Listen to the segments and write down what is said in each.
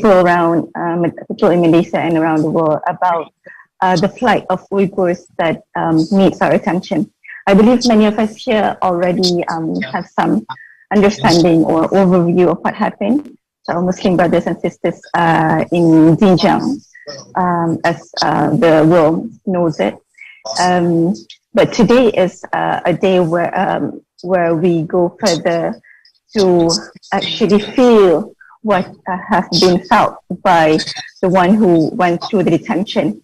people around, particularly in Malaysia and around the world, about the plight of Uyghurs that needs our attention. I believe many of us here already have some understanding or overview of what happened to our Muslim brothers and sisters in Xinjiang, as the world knows it. But today is a day where we go further to actually feel what has been felt by the one who went through the detention.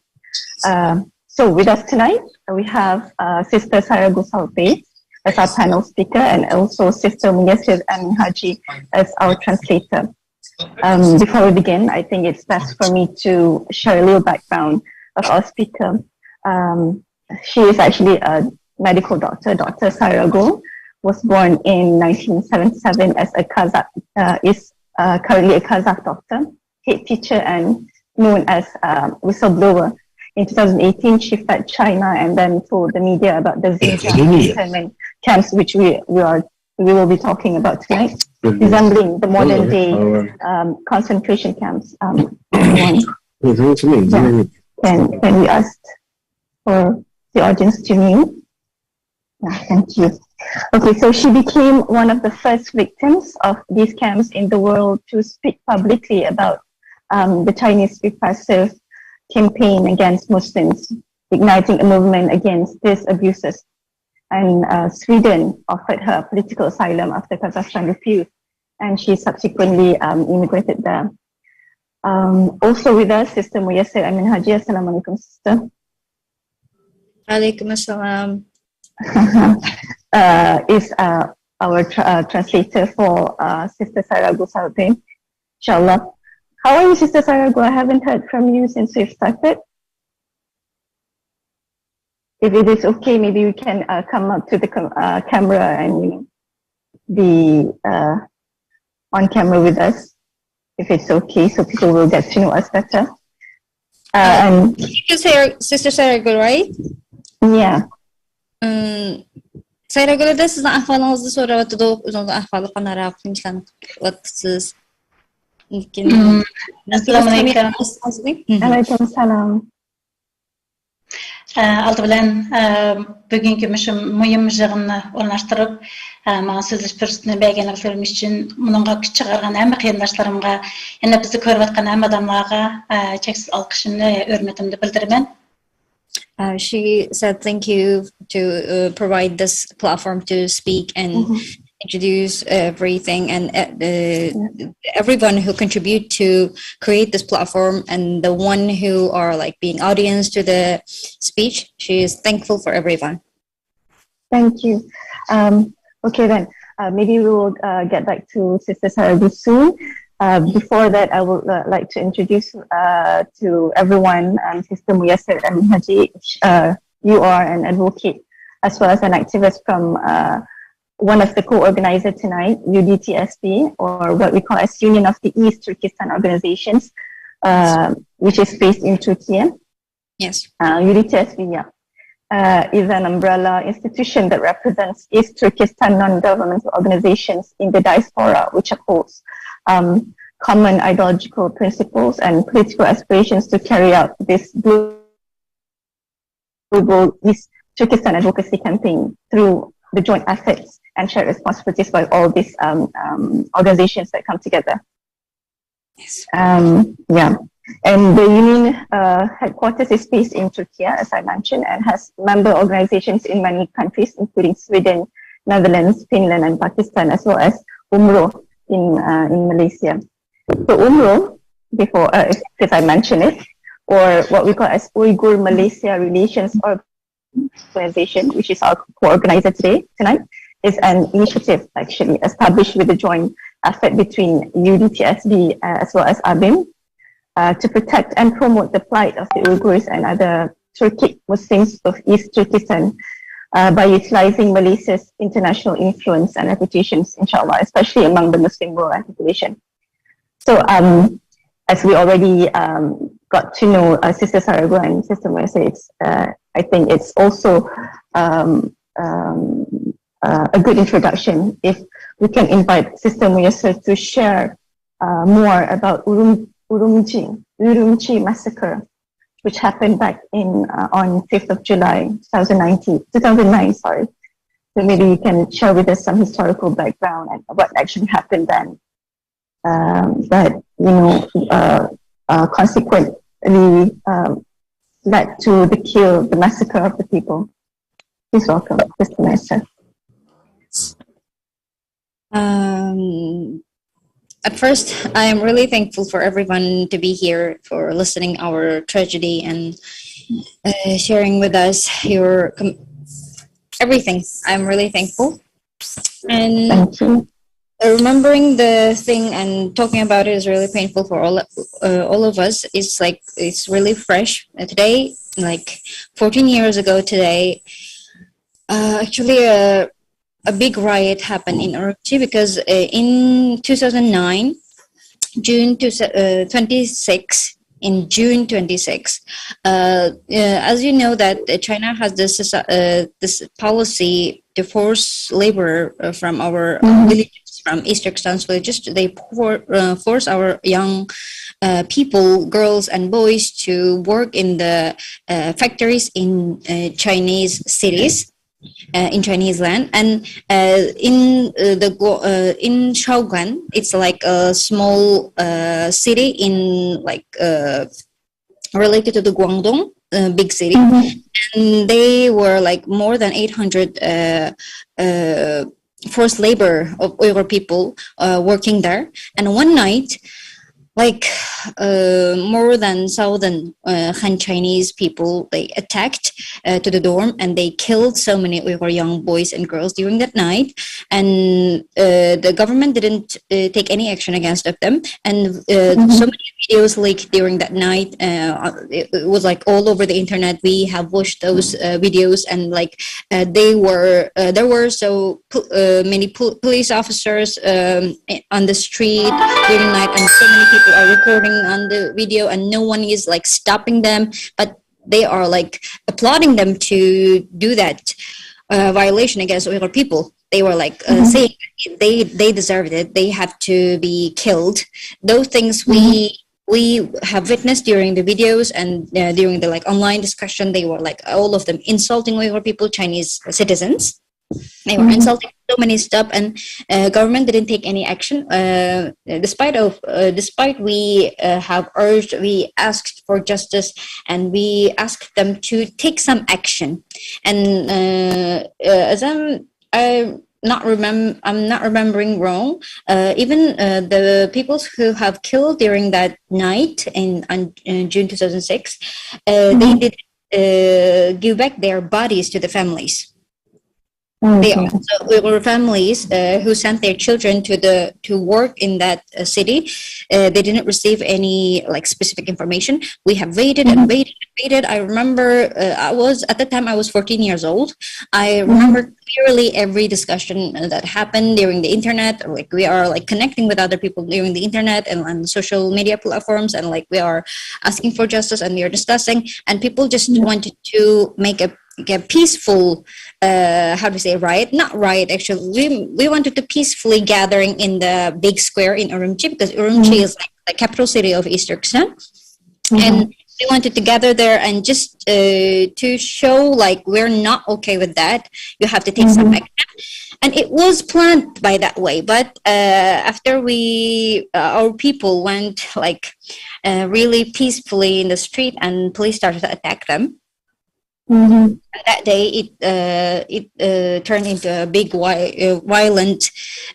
So with us tonight, we have Sister Sayragul Sauytbay as our panel speaker, and also Sister Muyassir Amin Haji as our translator. Before we begin, I think it's best for me to share a little background of our speaker. She is actually a medical doctor. Dr. Sayragul was born in 1977 as a Kazakh, is currently a Kazakh doctor, head teacher, and known as whistleblower. In 2018, she fled China and then told the media about the Xinjiang internment camps, which we will be talking about tonight, resembling the modern day concentration camps. Can we ask for the audience to mute? Yeah, thank you. Okay, so she became one of the first victims of these camps in the world to speak publicly about the Chinese repressive campaign against Muslims, igniting a movement against these abuses. And Sweden offered her political asylum after Kazakhstan refused, and she subsequently immigrated there. Also with us, Sister Muyassir Amin Haji. Assalamu alaikum, sister. Alaikum assalam. Is our translator for Sister Sayragul Sauytbay. Inshallah. How are you, Sister Sayragul? I haven't heard from you since we've started. If it is okay, maybe we can come up to the camera and be on camera with us, if it's okay, so people will get to know us better. And Sister Sayragul, right? Yeah. Sayragul, da sizin ahvalınızı soravatı da uzun ahvalı qanarak siz Assalamu alaikum. Alaikum salam. Aldı bilen bugünkü mühim jığınny ornaştırıp maňa sözleş fürsatini bergenlik vermiş için mununga güç çıgargan hem kıyındaşlarımga, ýa bizi körüp atkan hem adamlarga çeksiz alkışımny, hürmetimni bildirimen. She said thank you to provide this platform to speak and introduce everything, and everyone who contribute to create this platform, and the one who are like being audience to the speech. She is thankful for everyone. Thank you. Okay then, maybe we will get back to Sister Sayragul soon. Before that, I would like to introduce to everyone Sister Muyassir Amin Haji. You are an advocate as well as an activist from one of the co-organizers tonight, UDTSB, or what we call as Union of the East Turkistan Organizations, which is based in Turkey. Yes. UDTSB, is an umbrella institution that represents East Turkistan non-governmental organizations in the diaspora, which upholds common ideological principles and political aspirations to carry out this global East Turkistan advocacy campaign through the joint efforts and shared responsibilities by all these organizations that come together. Yes. Yeah. And the union headquarters is based in Turkey, as I mentioned, and has member organizations in many countries, including Sweden, Netherlands, Finland, and Pakistan, as well as UMRO in Malaysia. So UMRO, before, if I mention it, or what we call as Uyghur Malaysia Relations Organization, which is our co-organizer tonight, is an initiative actually established with a joint effort between UDTSB as well as ABIM to protect and promote the plight of the Uyghurs and other Turkic Muslims of East Turkestan by utilizing Malaysia's international influence and reputations, inshallah, especially among the Muslim world and population. So as we already got to know Sister Sayragul and Sister Muyassir, I think it's also a good introduction if we can invite Sister Muyassir to share more about Urumchi massacre, which happened back in on 5th of July 2009. Sorry. So maybe you can share with us some historical background and what actually happened then. That consequently led to the massacre of the people. Please welcome, Mr. Minister. At first, I am really thankful for everyone to be here for listening our tragedy and sharing with us your everything. I'm really thankful. And Thank you. Remembering the thing and talking about it is really painful for all of us. It's really fresh today. Like 14 years ago today, actually a big riot happened in Urumchi because in 2009, June 26. In June 26, as you know that China has this policy to force labor from our villages, from East Turkistan villages. They force our young people, girls and boys, to work in the factories in Chinese cities. In Chinese land, and in Shaoguan, it's like a small city in related to the Guangdong big city, and they were like more than 800 forced labor of Uyghur people working there. And one night, more than 1,000 Han Chinese people, they attacked to the dorm, and they killed so many Uyghur young boys and girls during that night. And the government didn't take any action against them. And so many videos leaked during that night. It was like all over the internet. We have watched those videos, and there were so many police officers on the street during the night, and so many people are recording on the video, and no one is like stopping them, but they are like applauding them to do that violation against Uyghur people. They were like saying they deserved it, they have to be killed. Those things we have witnessed during the videos and during the online discussion. They were like all of them insulting Uyghur people, Chinese citizens. They were insulting so many stuff, and government didn't take any action. Despite we have urged, we asked for justice, and we asked them to take some action. And as I'm not remembering wrong, even the people who have killed during that night in June 2006, they did give back their bodies to the families. They also were families who sent their children to work in that city. They didn't receive any specific information. We have waited and waited and waited. I remember at the time I was 14 years old. I remember clearly every discussion that happened during the internet. We are connecting with other people during the internet and on social media platforms, and we are asking for justice, and we are discussing, and people just wanted to make a peaceful riot, not riot actually. We wanted to peacefully gathering in the big square in Urumchi, because Urumchi is the capital city of East Turkistan. And we wanted to gather there and just to show we're not okay with that. You have to take some action. And it was planned by that way, but after our people went really peacefully in the street, and police started to attack them. That day, it turned into a big violent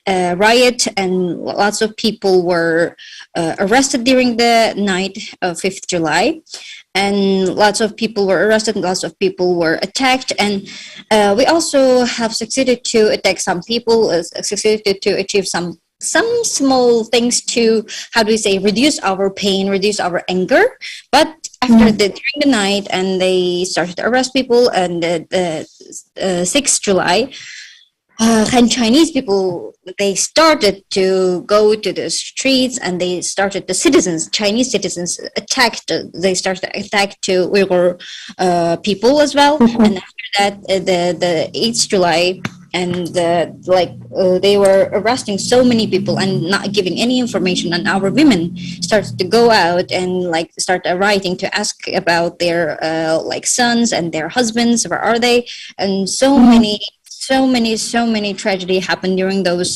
riot, and lots of people were arrested during the night of 5th July. And lots of people were arrested, and lots of people were attacked. And we also have succeeded to attack some people, succeeded to achieve some small things to, reduce our pain, reduce our anger. But after during the night, and they started to arrest people, and the 6th July, and Chinese people, they started to go to the streets, and Chinese citizens they started to attack to Uyghur people as well. And after that, the 8th July, and they were arresting so many people and not giving any information. And our women started to go out and like start writing to ask about their sons and their husbands, where are they? And so many tragedy happened during those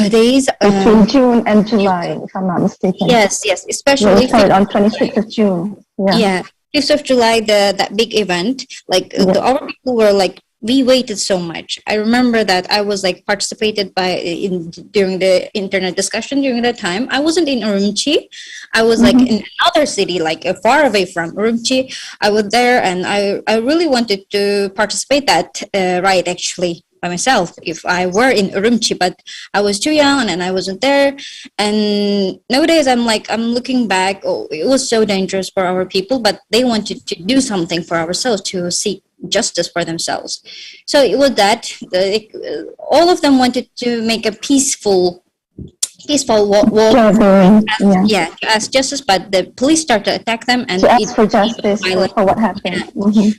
days. Between June and July, if I'm not mistaken. Yes, especially it started on 26th of June. Yeah, 5th of July, that big event. Like our people were like, we waited so much. I remember that I was like participated during the internet discussion during that time. I wasn't in Urumchi. I was like in another city, like far away from Urumchi. I was there, and I really wanted to participate that riot actually by myself if I were in Urumchi, but I was too young and I wasn't there. And nowadays I'm looking back, oh, it was so dangerous for our people, but they wanted to do something for ourselves, to seek justice for themselves. So it was that all of them wanted to make a peaceful walk to ask justice, but the police started to attack them and to ask for justice for what happened.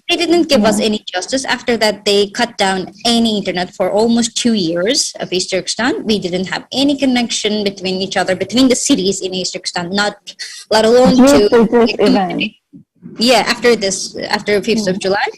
They didn't give us any justice. After that, they cut down any internet for almost 2 years of East Turkistan. We didn't have any connection between each other, between the cities in East Turkistan, let alone to this event. After 5th of July,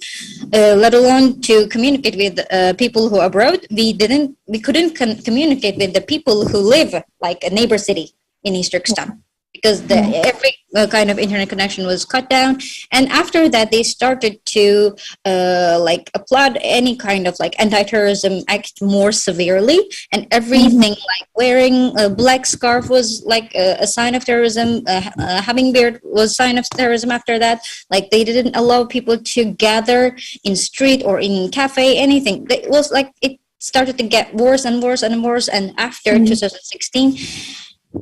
let alone to communicate with people who are abroad. We couldn't communicate with the people who live like a neighbor city in East Turkestan, because every kind of internet connection was cut down. And after that, they started to applaud any kind of like anti-terrorism act more severely, and everything like wearing a black scarf was like a sign of terrorism. Having beard was sign of terrorism. After that, like they didn't allow people to gather in street or in cafe, anything. It was like it started to get worse and worse and worse. And after 2016.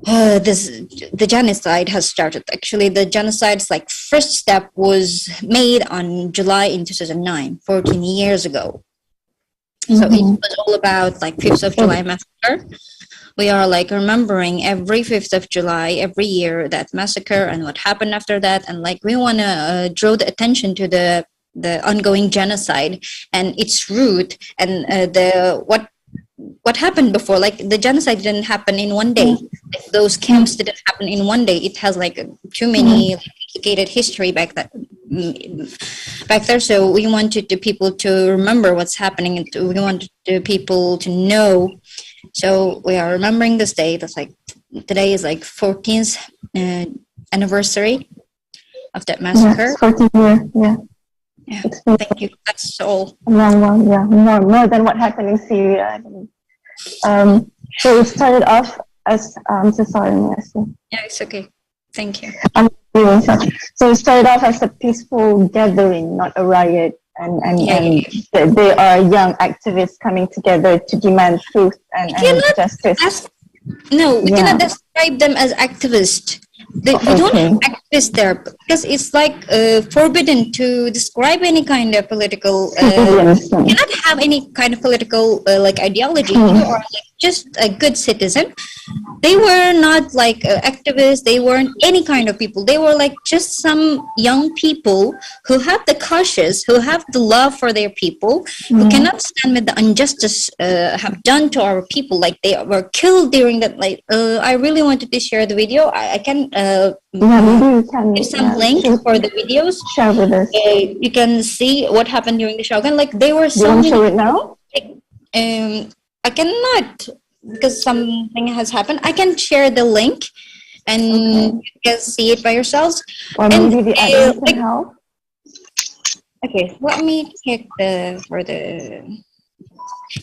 The genocide has started. Actually, the genocide's like first step was made on July in 2009, 14 years ago. So it was all about like 5th of July massacre. We are like remembering every 5th of July every year that massacre and what happened after that, and like we want to draw the attention to the ongoing genocide and its root, and what happened before. Like the genocide didn't happen in one day. Like, those camps didn't happen in one day. It has like too many complicated history back there. So we wanted the people to remember what's happening, and we wanted the people to know. So we are remembering this day. That's like today is like 14th anniversary of that massacre. 14 years. Yeah, thank you. That's all. More than what happened in Syria. So it started off as I'm so sorry, Nancy. Yeah, it's okay. Thank you. So it started off as a peaceful gathering, not a riot, and they are young activists coming together to demand truth and justice. We cannot describe them as activists. We don't have activists there, because it's like forbidden to describe any kind of political. You cannot have any kind of political ideology. You are like just a good citizen. They were not like activists. They weren't any kind of people. They were like just some young people who have the cautious, who have the love for their people, who cannot stand with the injustice have done to our people. Like they were killed during that. Like I really wanted to share the video. I can. Maybe you can give some link for the videos. Share with us. You can see what happened during the Shogun. Like they were so. You want to show it now? I cannot, because something has happened. I can share the link, and you can see it by yourselves. Or maybe the admin can help. Okay, let me check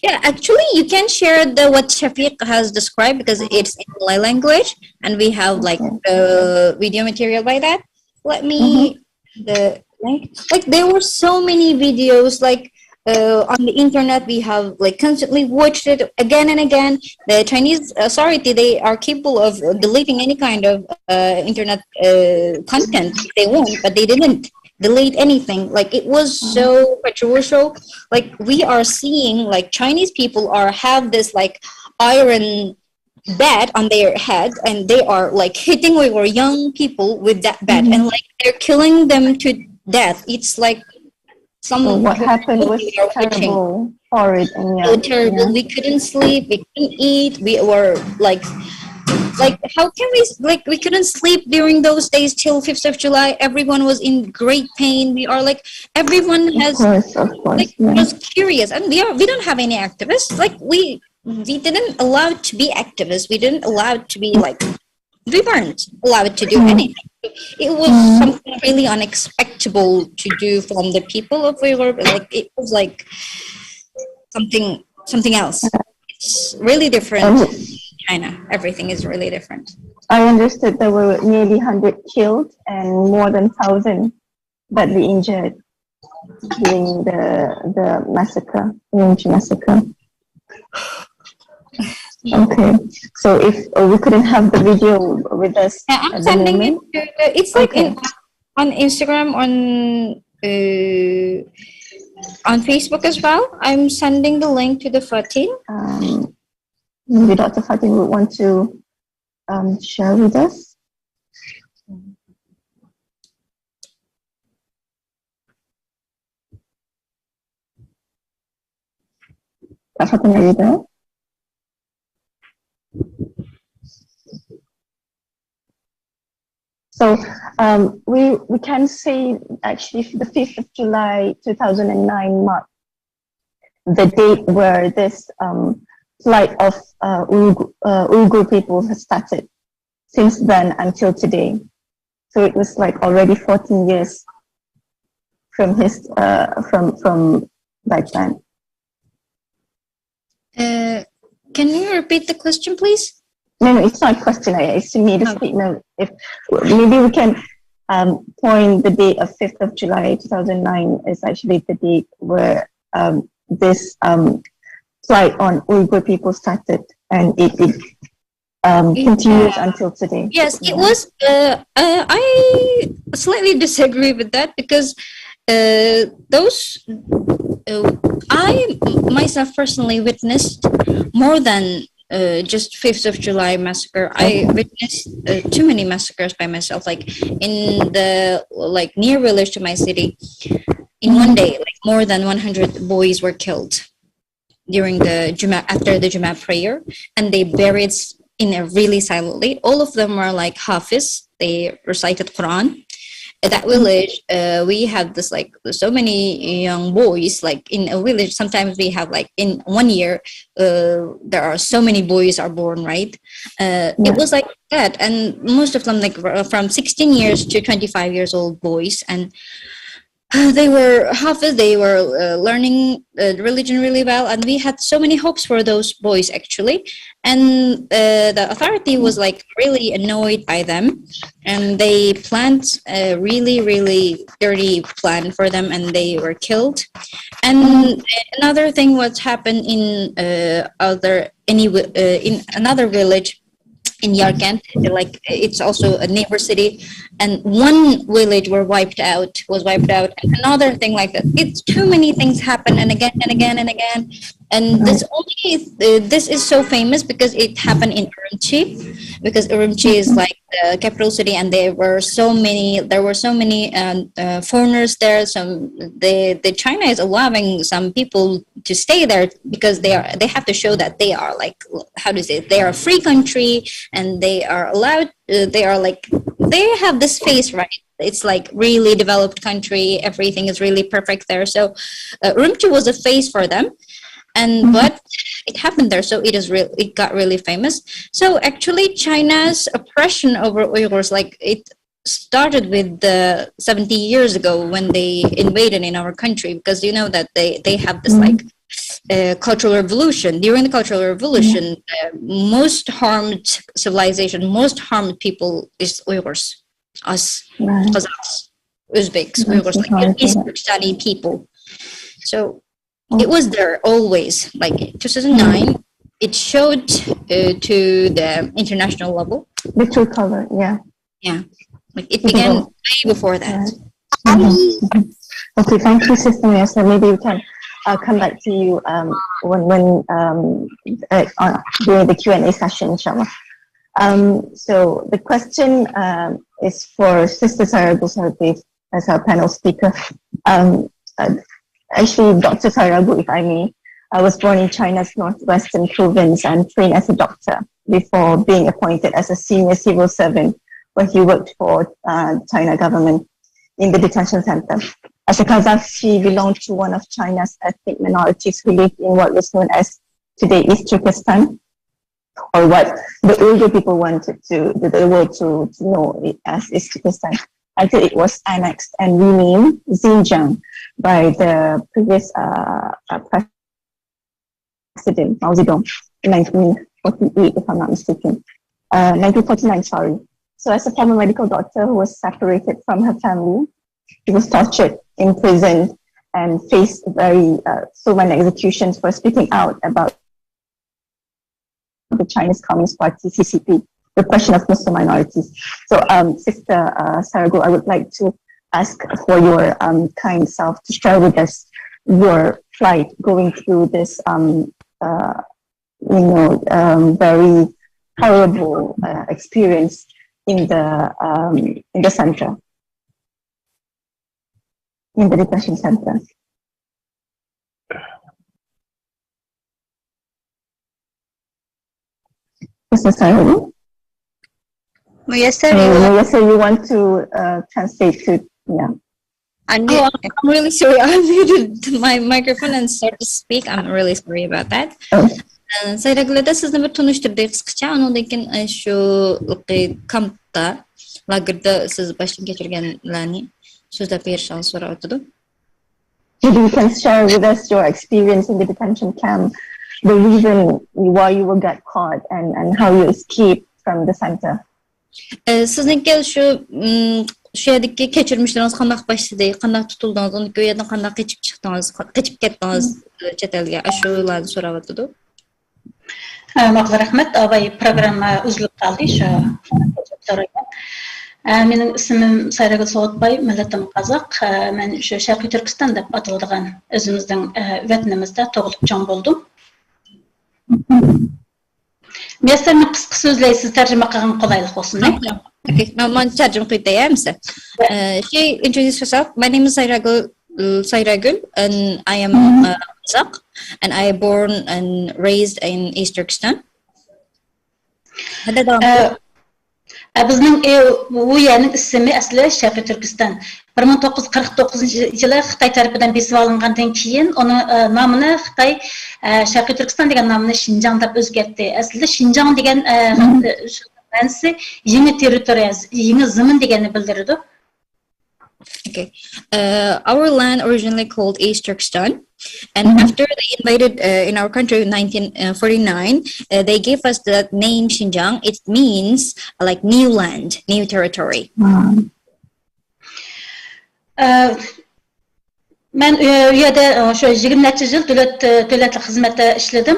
Yeah, actually, you can share what Shafiq has described, because it's in Malay language, and we have like the video material by that. Let me the link. Like there were so many videos like on the internet. We have like constantly watched it again and again. The Chinese authority, they are capable of deleting any kind of internet content if they want, but they didn't delete anything. Like it was so controversial. Like we are seeing like Chinese people have this like iron bat on their head, and they are like hitting Uyghur young people with that bat, and like they're killing them to death. It's like So what happened was terrible, horrid, and So terrible. We couldn't sleep. We couldn't eat. We were like how can we like we couldn't sleep during those days till 5th of July. Everyone was in great pain. We are like everyone has of course, like was curious, and we don't have any activists. Like we didn't allow to be activists. We didn't allow to be like we weren't allowed to do anything. It was something really unexpected to do from the people of Uyghur. Like it was like something else. It's really different. China, everything is really different. I understood there were nearly 100 killed and more than 1,000 badly injured during the massacre, Urumchi massacre. Okay, so if we couldn't have the video with us I'm at the sending moment. it to, it's like on Instagram, on Facebook as well. I'm sending the link to the Fatin. Maybe Dr. Fatin would want to share with us. Dr. Fatin, are you there? So we can say actually the 5th of July 2009 marked the date where this flight of Uyghur people has started. Since then until today, so it was like already 14 years from his from back then. Can you repeat the question, please? No, it's not a question. It's to me the statement. If maybe we can point the date of 5th of July 2009 is actually the date where this flight on Uyghur people started, and it continues until today. Yes, it was. I slightly disagree with that because I myself personally witnessed more than just 5th of July massacre. I witnessed too many massacres by myself, like in the near village to my city. In one day, like more than 100 boys were killed during the Jummah, after the Jummah prayer, and they buried in a really silently. All of them were like Hafiz. They recited Quran. At that village, we have this like so many young boys. Like in a village, sometimes we have like in 1 year, there are so many boys are born. Right? It was like that, and most of them like from 16 years to 25 years old boys, and they were Hafiz, they were learning religion really well, and we had so many hopes for those boys actually. And the authority was like really annoyed by them, and they planned a really, really dirty plan for them, and they were killed. And another thing what happened in in another village in Yarkand, like it's also a neighbor city, and one village was wiped out, and another thing like that. It's too many things happen, and again and again and again. And this is so famous because it happened in Urumchi, because Urumchi is like the capital city, and there were so many foreigners there. The China is allowing some people to stay there because they have to show that they are like, how to say it, they are a free country, and they are allowed. They have this face, right? It's like really developed country. Everything is really perfect there. So Urumchi was a face for them. And but it happened there, so it got really famous. So actually, China's oppression over Uyghurs, like it started with 70 years ago when they invaded in our country, because you know that they have this like cultural revolution. During the cultural revolution, most harmed civilization, most harmed people is Uyghurs, us, Kazakhs, Uzbeks, Uyghurs, like East Turkistan people. So it was there always. Like 2009, it showed to the international level. The true color, yeah. Like it began way before that. Okay, thank you, Sister Mia. So maybe we can come back to you when during the Q&A session, inshallah. So the question is for Sister Sayragul Sauytbay as our panel speaker. Actually, Dr. Sayragul, if I may, I was born in China's northwestern province and trained as a doctor before being appointed as a senior civil servant where he worked for China government in the detention center. As a Kazakh, she belonged to one of China's ethnic minorities who lived in what was known as today East Turkistan, or what the Uyghur people wanted the world to know it as East Turkistan, until it was annexed and renamed Xinjiang by the previous president, Mao Zedong, in 1948, if I'm not mistaken. 1949, sorry. So as a former medical doctor who was separated from her family, she was tortured, imprisoned, and faced so many executions for speaking out about the Chinese Communist Party, CCP, the question of Muslim minorities. So, Sister Sayragul, I would like to ask for your kind self to share with us your plight going through this, very horrible experience in the center, in the detention center. Mr. Sayragul? Yes, sir. Yes, sir. You want to translate to, yeah. I'm really sorry. I muted my microphone and started to speak. I'm really sorry about that. Sayragul'da sizni bir tunishtirdik qisqacha. Undan keyin shu kampda, lagerda siz boshdan kechirganlarni so'zlab berishingizni so'rayotdi. Maybe you can share with us your experience in the detention camp, the reason why you got caught, and how you escaped from the center. Sizningki shu yerdagi kechirishlarimiz qanday boshladi, qanday tutuldingiz, uni u yerdan qanday qochib chiqdingiz, qochib ketdingiz chet elga, shularni so'rayotdi. Maqla rahmat, avay programma uzilib qoldi shu so'ragan. Mening ismim Sayragul Sauytbay, millatim Qozoq. Men shu Sharqiy Turkiston deb ataladigan o'zimizning vatanimizda tug'ilib jon bo'ldim. Men sizlarni qisqa so'zlaysiz, tarjima qilgan qulaylik bo'lsin. Okay, now man tarjima qilib she introduced herself. My name is Sayragul, and I am Kazakh, and I am born and raised in East Turkistan. Bizning bu yerning ismi asli Sharqiy Turkiston. 1949-yili Xitoy tarafidan besib olingandan keyin uni nomini Xitoy Sharqiy Turkiston degan nomini Xinjiang deb o'zgartdi. Aslida Xinjiang degan ma'nosi yangi territoriya, yangi zamin deganni bildiradi. Okay. Our land originally called East Turkestan, and after they invaded in our country in 1949, they gave us the name Xinjiang. It means like new land, new territory. Men uyda şu 20 yıl devlet hizmette işledim.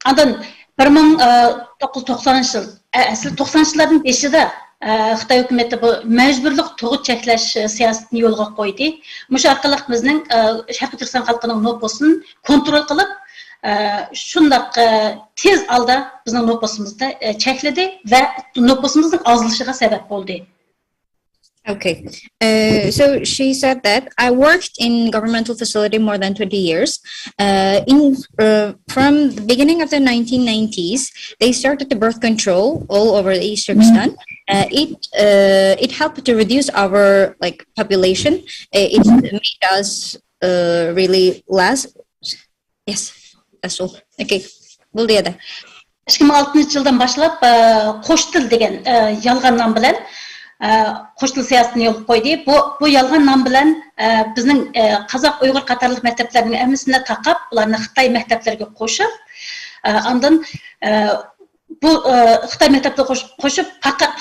Ondan 1990 yıl, asıl 90 yılların başında Xitoy hukumati bu majburlik tug'ut cheklash siyosatini yo'lga qo'ydi. Mushu orqali bizning Sharqiy Turkiston xalqining nopusini kontrol qilib, shundaq tez alda bizning nopusimizni chekladi va nopusimizning ozilishiga sabab bo'ldi. Okay, so she said that I worked in governmental facility more than 20 years. From the beginning of the 1990s, they started the birth control all over the East Turkestan. It helped to reduce our population. It made us really less. Yes, that's all. Okay, bo'ldi edi. 2006-yildan boshlab qo'sh til degan yolg'on nom bilan qo'sh til siyosatini yo'l qo'ydi. Bu yolg'on nom bilan bizning Qozoq Uyg'ur qatorliq maktablarning hammasini taqab, ularni Xitoy maktablariga qo'shib, ondan bu Xitoy maktablarga qo'shib faqat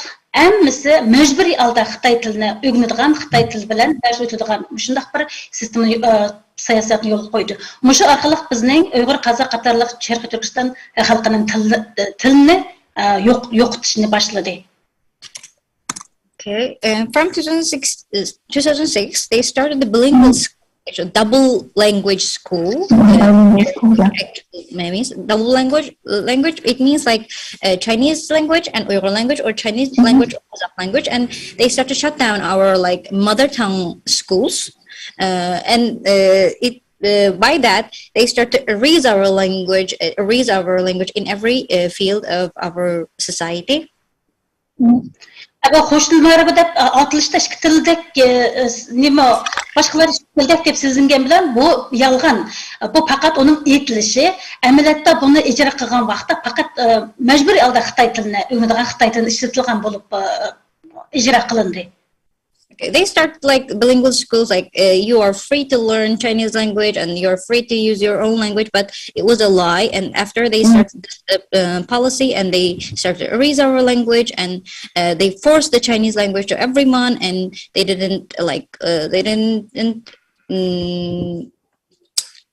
hammasi majburiy holda Xitoy tilini o'rganadigan, Xitoy tili bilan dars o'tadigan shunday bir sistema siyosatni yo'l qo'ydi. Mushu orqali bizning Uyg'ur Qozoq qatorliq Sharqiy Turkiston xalqining tilini yo'qotishni boshladi. Okay, from 2006, they started the bilingual double language school. Double language. It means like Chinese language and Uyghur language, or Chinese language or Kazakh language, and they start to shut down our mother tongue schools. And it by that they start to erase our language in every field of our society. Ama hoşlanmaları da atılışta eski tildek nime başkaları tildek dep sizingen bilen bu yalgan. Bu fakat onun eğitilişi. Emelatta bunu icra kılgan vaqtda fakat mecburi alda Xitay tiline, ümidgan Xitay tilini işletilgan bolup icra kılındı. Okay, they start like bilingual schools, like you are free to learn Chinese language and you're free to use your own language, but it was a lie. And after they started this policy and they started to erase our language and they forced the Chinese language to everyone, and they didn't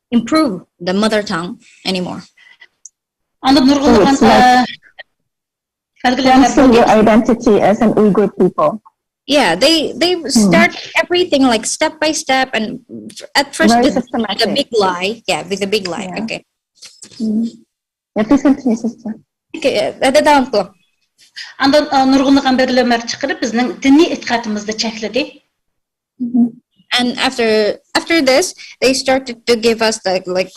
improve the mother tongue anymore. Anda nurgulgan Canceling your identity as an Uyghur people. Yeah, they start everything like step by step, and at first with a big lie. Yeah, with a big lie. Yeah. Okay. Yeah, please continue, sister. Okay, devam qilib. Andan nurgulgan belgilemeler çıkarıp bizning diniy e'tiqodimizni chekladi. And after this, they started to give us like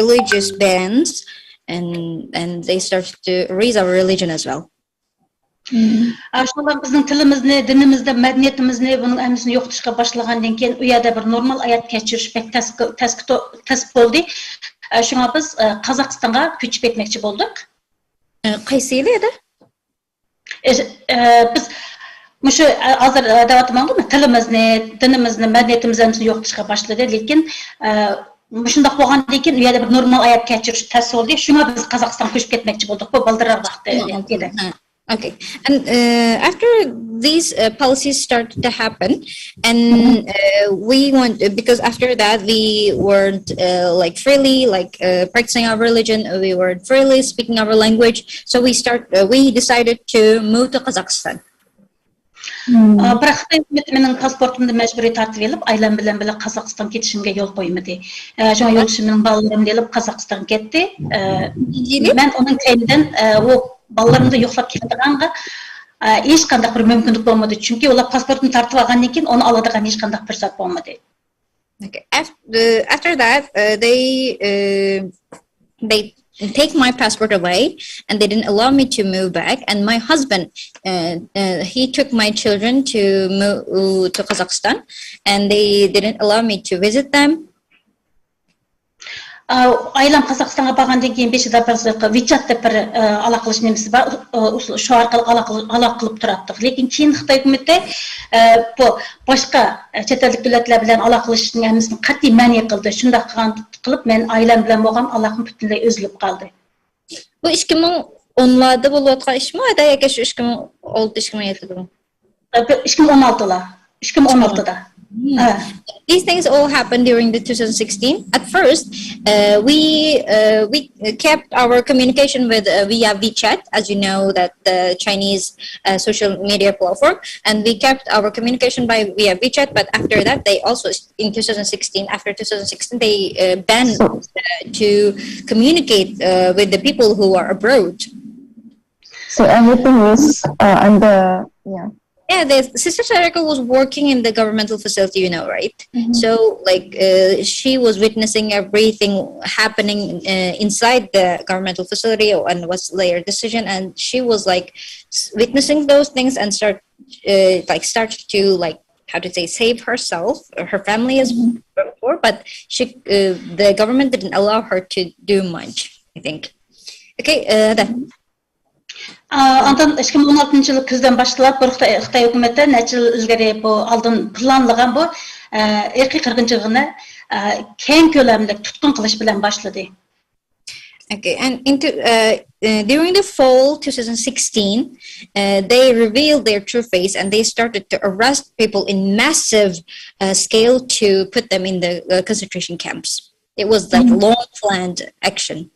religious bans, and they started to erase our religion as well. Şundan bizning tilimizni, dinimizni, madaniyatimizni bunun emnisini yo'qotishga boshlagandan keyin u yerda bir normal hayot kechirish bek tasbih bo'ldi. Shunga biz Qozog'istonga ko'chib ketmoqchi bo'ldik. Qaysi yil edi? Biz mushu hozir davatmanmi tilimizni, dinimizni, madaniyatimizni yo'qotishga boshladi, lekin shundoq bo'lgandan keyin u yerda bir normal hayot kechirish tasbih bo'ldi. Shunga biz Qozog'istonga ko'chib ketmoqchi bo'ldik. Bu baldirar vaqtda edi. Okay, and after these policies started to happen, and we want, because after that we weren't like freely practicing our religion, we weren't freely speaking our language, so we decided to move to Kazakhstan. Бірақ менің паспортымды мәжбүри тартып еліп, айлам білен Қазақстан кетішімге yol қоймады. Жаңа yolшымның балаларым деліп Қазақстан кетті. Мен оның кейінден балаларымды yo'qlab ketganға ешқандай бір мүмкіндік болмады. Чүнки олар паспортын тартып алғаннан кейін оны алadigan ешқандай фұрсат болмады. Okay. After that, they take my passport away, and they didn't allow me to move back. And my husband, he took my children to move to Kazakhstan, and they didn't allow me to visit them. Айлам Қазақстанға барғандан кейін беші WeChat деп бір ала қылыш немесі бар, шу арқылы ала қылып тұраттық. Лекен кейін Қытай үкіметі башқа шетелдік дәулетлер білән ала қылыштың әмісін қатты мәне қылды. Шунда қылып, мен айлам білән болған алақым бүтінлей үзіліп қалды. Бұл 2010-ларда болып отқан іш ме? Әді яке шу 2016-2017-де? 2016-да. These things all happened during the 2016. At first, we kept our communication with via WeChat, as you know, that the Chinese social media platform, and we kept our communication via WeChat. But after that, they also in 2016, after 2016, they banned to communicate with the people who are abroad. So everything was under Yeah, the Sister Sayragul was working in the governmental facility, you know, right? So, she was witnessing everything happening inside the governmental facility and what's their decision, and she was witnessing those things and started to how to say save herself, her family as before, but the government didn't allow her to do much, I think. Okay, Andan 2016 күзден башлап, Xitay hökuməti neçə il ilgari bu aldın planlagan bu irqi qırğınçılığını keng köləmdə tutqun qilish bilan başladı. Okay, and during the fall 2016, they revealed their true face and they started to arrest people in massive scale to put them in the concentration camps. It was long planned action.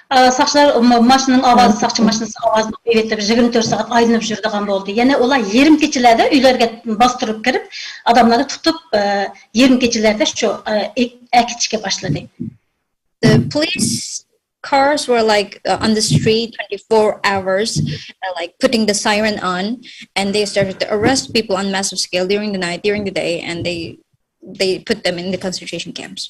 Сақшылар машинның авазы, сақшы машинасы авазын өйретіп 24 сағат айдынып жүрдіған болды. Яны олар ерім кечелерді үйлерге бастырып кіріп, адамларды тұтып, ерім кечелерді әкетішке башлады. The police cars were like on the street 24 hours, like putting the siren on, and they started to arrest people on massive scale during the night, during the day, and they put them in the concentration camps.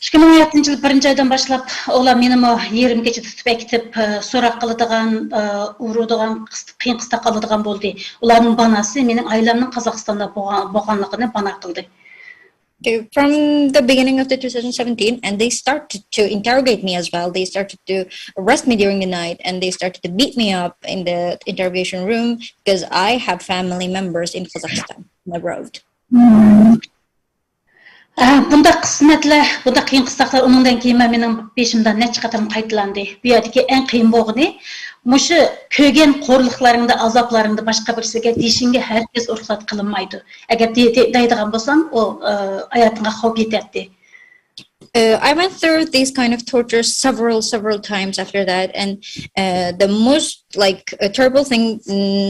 2017 yıl birinci aydan başlap ola menim o yerim keçi tutup ekitip sorak kılıdığan, uğruduğan, kıyın kısta kalıdığan boldu. Ularının banası menin ailemnin Kazakistan'da boğanlığını bana kıldı. Okay, from the beginning of the 2017, and they started to interrogate me as well. They started to arrest me during the night, and they started to beat me up in the interrogation room because I have family members in Kazakhstan abroad. Bunda kısmetle, bunda kıyın kıstaklar onundan keyin menin peşimden ne çıkartım kayıtlandı. Bu yerdeki en kıyın boğunu, muşu kögen korluklarında, azaplarında başka birisiga deyişinge herkes orklat kılınmaydı. Eğer daydıgan bolsam, o hayatına xavf yeterdi. I went through these kind of tortures several times after that, and the most terrible thing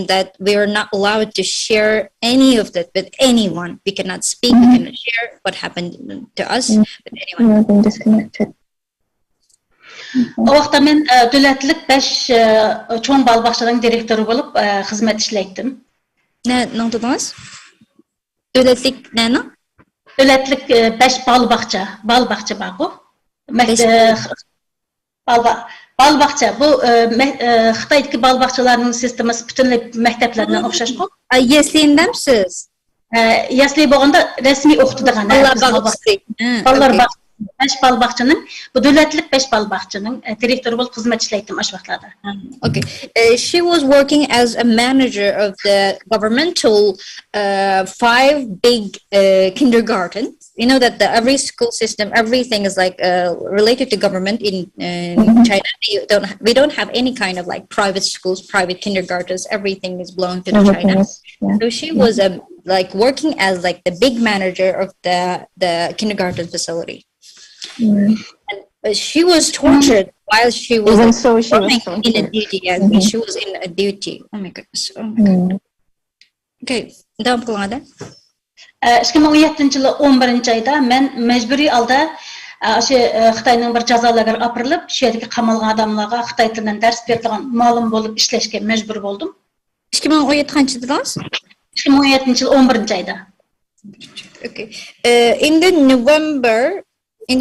that we are not allowed to share any of that with anyone. We cannot speak, we cannot share what happened to us with anyone. We have been disconnected. O vaqtda men dövlətlik 5 çoğun bal bağçaların direktörü bolup hizmet işləydim. Ne dediniz? Devletlik ne? Dövlətlik 5 bal bağça bağı. Bal bağça bu Xitay'daki bal bağçalarının sistemi bütünlüy məktəblərindən oxşaşmı? Yesliyindəm siz? Yasli boğanda resmi oxutuduğan. Ballar bağçası. 5 bal bağçanın, bu dövlətlik 5 bal bağçanın direktörü bolup hizmet işləydim aş vaxtlarda. Okay. She was working as a manager of the governmental 5 big kindergartens. You know that every school system, everything is related to government in China. We don't have any kind of private schools, private kindergartens. Everything is belong to China. So she was working as the big manager of the kindergarten facility. And she was tortured while she was in a duty. Yeah, she was in a duty. Oh my goodness. Oh my god. Okay, devam kılın. 2017 yılı 11 ayda men mecburi alda Xitayning bir jazalarga apırılıp, şu yerdeki qamalgan adamlarga Xitay tilinden ders berdigan malum bolup işleşke mecbur boldum. 2017 qancha dediniz? 2017 yıl 11 ayda. Okay. In the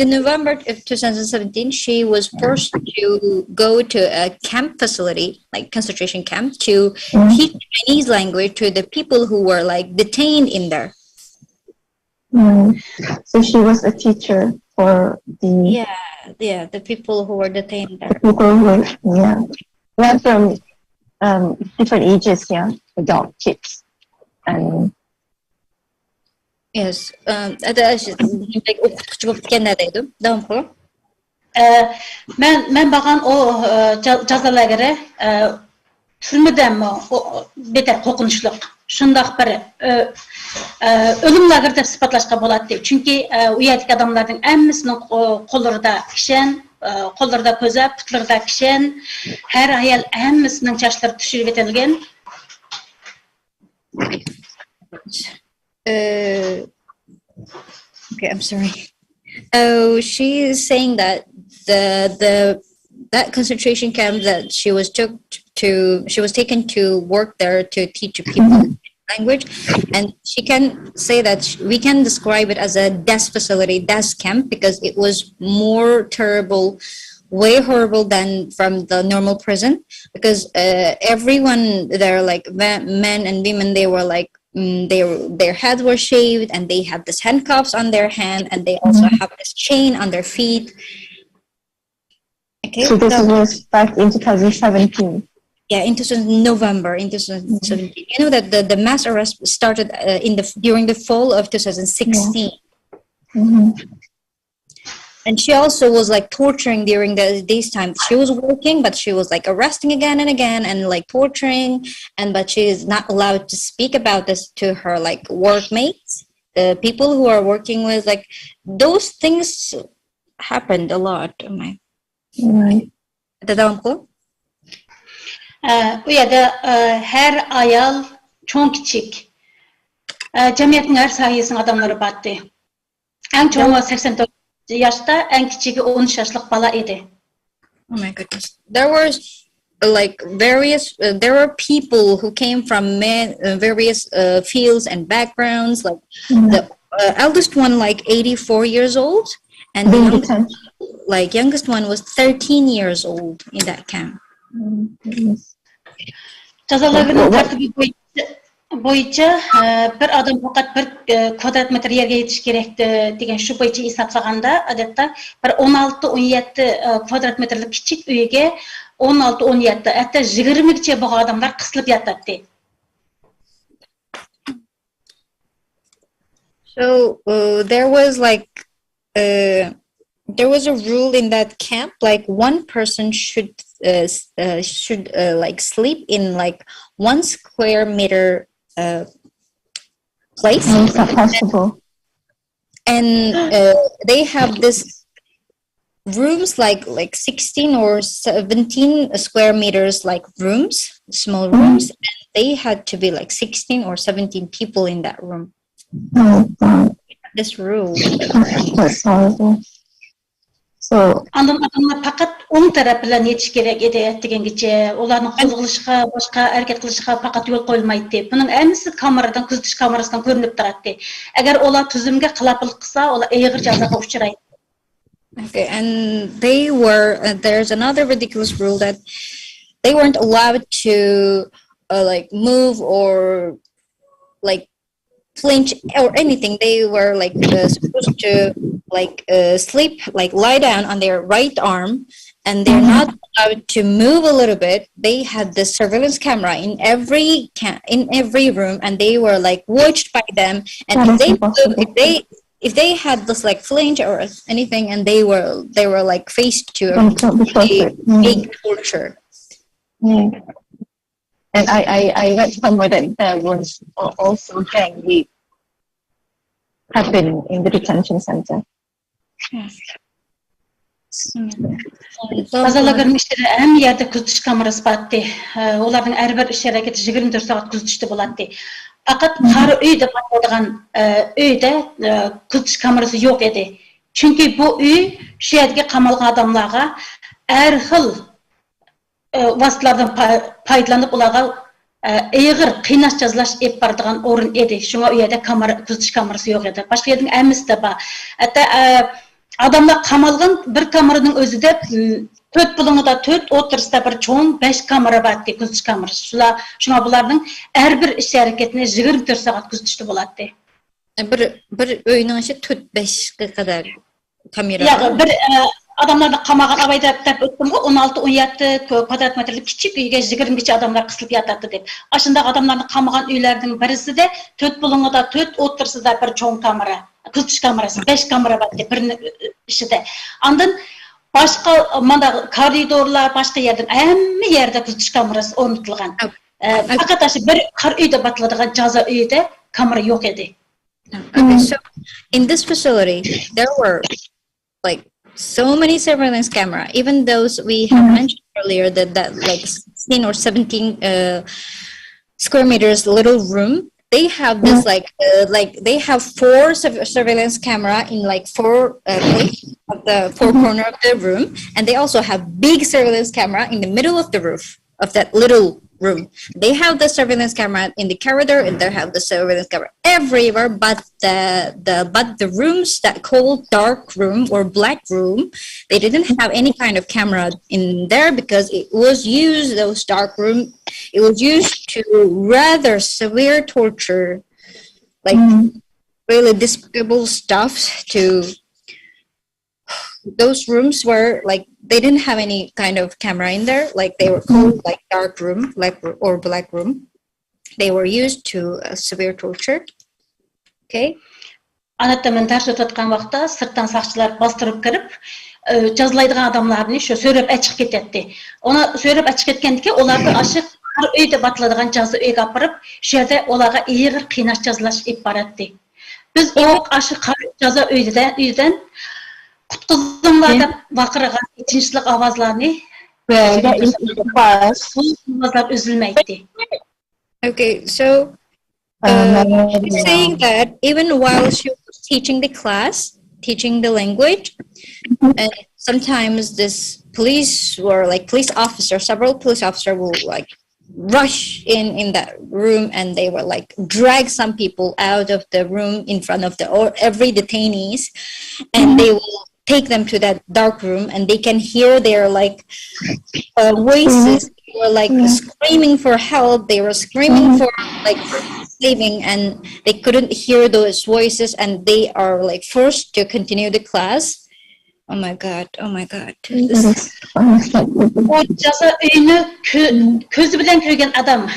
November of 2017, she was forced to go to a camp facility, concentration camp, to teach Chinese language to the people who were detained in there. So she was a teacher for the the people who were detained there. The people who were from different ages, adult kids, and yes. Okutuvchi bo'lib ketgandaydim. Davom qiling. Men bagan o jazalarga türmeden beter qo'rqinchli. Shundaq bir o'limlarga deb sifatlashga bo'ladi. Chunki u yerdagi odamlarning hammasining qo'llarida kishan, qo'llarida ko'za, putlarida kishan, har ayol hammasining sochlari tushirib etilgan. Okay, I'm sorry. She is saying that that concentration camp that she was taken to work there to teach people language, and she can say that we can describe it as a death facility, death camp, because it was more terrible, way horrible than from the normal prison, because everyone there, men and women, they were their heads were shaved, and they have this handcuffs on their hand, and they also have this chain on their feet. Okay, so this was back in 2017. Yeah, in November in 2017. You know that the mass arrest started during the fall of 2016. And she also was torturing during these times. She was working, but she was arresting again and again, and torturing, but she is not allowed to speak about this to her workmates, the people who are working with. Those things happened a lot. Right. Bu yerda her ayal, çoğun kiçik, cemiyetin her sahiyesinin adamları battı. En çoğu 84 yaşta, en küçüğü 13 yaşlık bala idi. Oh my goodness. There was like various, there were people who came from various fields and backgrounds. Like the eldest one, like 84 years old, and the youngest one was 13 years old in that camp. Жазаларының тәртібі бойынша bir adam fakat bir kvadrat metre yerге yetiş gerekti деген şu бойынша hesapлаганда adetda bir 16-17 kvadrat metrelik küçük uyga 16-17 hatta 20 bo'lgan adamlar qisilib yotadi. So there was like there was a rule in that camp, like one person should like sleep in like 1 square meter place. Possible. And they have this rooms like 16 or 17 square meters, like rooms, small rooms, and they had to be like 16 or 17 people in that room. Oh, God. This rule. That's horrible. So, Adamlar fakat on taraf bilan yetiş gerek edi degengiçe, ularning qo'zg'alishiga, boshqa harakat qilishiga fakat yo'l qo'yilmaydi. Buning hammasi kameradan, kuzatish kamerasidan ko'rinib turadi. Agar ular tuzumga xiloflik qilsa, ular og'ir jazoga uchraydi. Okay, and they were there's another ridiculous rule that they weren't allowed to like move or like flinch or anything. They were like supposed to like sleep, like lie down on their right arm, and they're not allowed to move a little bit. They had this surveillance camera in every room, and they were like watched by them. And if they had this like flinch or anything, and they were like faced to big torture. yeah. And I read somewhere that there was also gang rape happening in the detention center. Жазаларның иштери әм yerде күзәтүш камерасы батты. Олардың әрбір іс әрекеті 24 сағат күзәтүштә болады. Фақат қары үй деп аталган үйдә күзәтүш камерасы юк edi. Чөнки бу үй шу yerге камалган адамларга әр хил васытлардан пайдаланып уларга ağır qiynaş жазалаш еп бардыган орын edi. Шуңа у yerде күзәтүш камерасы юк edi. Башка yerдин әммәсе дә бар. Hatta adamlar qamalgan bir kameranın özüde 4 bulunguda 4 oturusda bir çoğun 5 kamera var diye kuzatuş kamerası. Şuna bularning her bir iş hareketine 24 saat kuzatışta buladı. Bir öyünün içi 4-5'e kadar kamera. Ya bir adamlarni qamagan abayda deb o'tdim ku 16-17 kvadrat metrlik kichik uyga 20 adamlar qisilib yotadi deb. Aşında adamlarni qamagan uylarning birisida 4 bulunguda 4 oturusda bir çoğun kamera. Kuzatuş kamerası, 5 kamera var diye birinin işide. Andan başka koridorlar, başka yerden, hamma yerde kuzatuş kamerası ornatılgan. Fakat bir kar uyda batıladigan jaza uyda kamera yok edi. Okay, so in this facility, there were like so many surveillance camera, even those we have mentioned earlier that like 16 or 17 square meters little room. They have this like they have 4 surveillance camera in like 4 places of the 4 corner of the room, and they also have big surveillance camera in the middle of the roof of that little room. They have the surveillance camera in the corridor, and they have the surveillance camera everywhere. But the rooms that called dark room or black room, they didn't have any kind of camera in there because it was used those dark room. It was used to rather severe torture, like really despicable stuff. To those rooms were like they didn't have any kind of camera in there, like they were called like dark room, like or black room. They were used to severe torture. Okay. Anatda men ders o'tayotgan vaqtda sirtdan saqchilar bostırıp kirib, жазылайдыган адамларны şu söylep açık ketdi. Ona söylep açık ketgendiki ularni aşık uyda batladığan жазы uyga apırıp, şu yerде ularga ağır qiynaş жазалаш ep baratdı. Biz o aşık жаза uydan Qutquzumlar deb vaqirgan tinchlik ovozlarni ovozlar üzülmeydi. Okay, so she's saying that even while she was teaching the class, teaching the language. And sometimes this police officer, several police officers will like rush in that room, and they will like drag some people out of the room in front of every detainees, and they will take them to that dark room, and they can hear their like voices. They were like screaming for help. They were screaming for like saving, and they couldn't hear those voices, and they are like forced to continue the class. Oh my god. O жаза үйünü көзü bilen көрген adam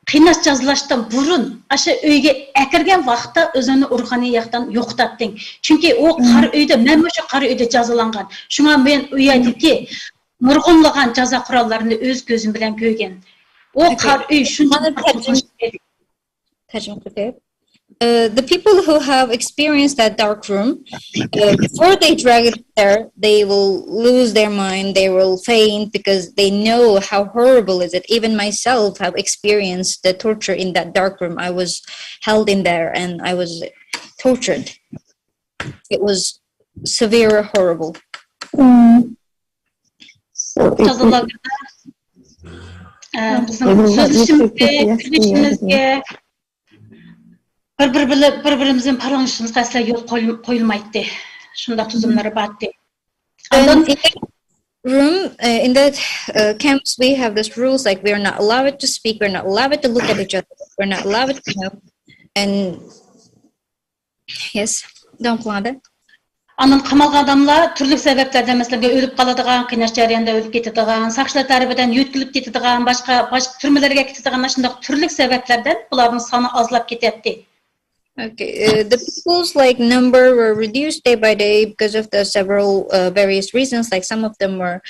кыйнаш жазылаштан бурун aşı үйгө әкірген вакытта өзünü уруханий яктан yoktаттың. Çünkü o kar үйдө, мен ошо кар үйдө жазаланган. Шуңа мен уядики нургунлаган жаза куралларын өз көзүм bilen көрген. O kar үй шунча the people who have experienced that dark room, before they drag it there, they will lose their mind, they will faint, because they know how horrible is it. Even myself have experienced the torture in that dark room. I was held in there and I was tortured. It was severe, horrible. Bir-birimizin paranışımızga asla yol koyulmaydı. Şunda tuzumları battı. In that room, in that camps, we have this rules like we are not allowed to speak, we're not allowed to look at each other, we're not allowed to and yes, don't want it. Anın qamalgan adamlar türlü sebeplerden mesela ölüp kaladigan, kıynaş jarayanda ölüp ketadigan, sakçılar tarafından yutkilip ketadigan, başka türmelerge ketadigan, şundaq türlü sebeplerden buların sanı azlap ketedi. Okay, the people's like number were reduced day by day because of the several various reasons. Like some of them were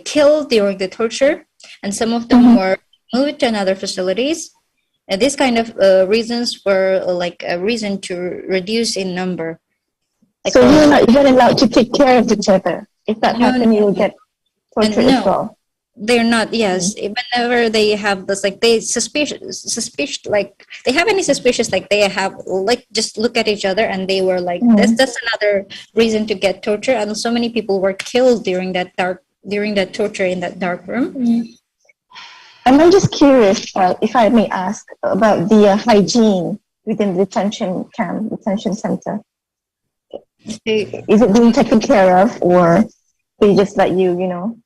killed during the torture, and some of them were moved to another facilities. And these kind of reasons were like a reason to reduce in number. Like, so you're not even allowed to take care of each other. If that happens, you will get tortured as well. They're not. Yes, whenever they have this, like they suspicious, like they have any suspicious, like they have like just look at each other, and they were like that's another reason to get torture. And so many people were killed during that torture in that dark room. And I'm just curious, if I may ask, about the hygiene within the detention center. Is it being taken care of, or they just let you know?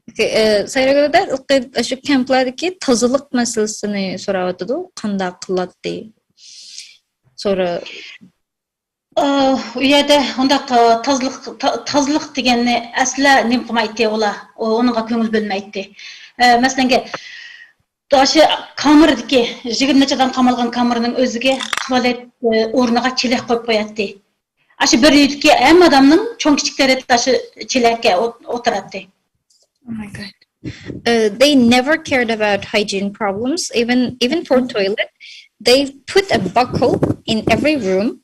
Okay, Sayragul'da şu kamplardaki тазылык meselesini soravatdı. Kanda kıllatdı. Sonra u yerda undaq тазылык degeni asla nim qilmaydi ular. Onunğa көңүл bölmaydi. Masalan, Daşı kamerədəki 20 neçə adam qamalğan kamerənin özüge tualet ornağa çelək qoyub qoyatdı. Aşı bir üydəki hem adamның çoğ kiçikləri daşı çeləkə oturatdı. Oh my god. They never cared about hygiene problems, even for toilet. They put a buckle in every room,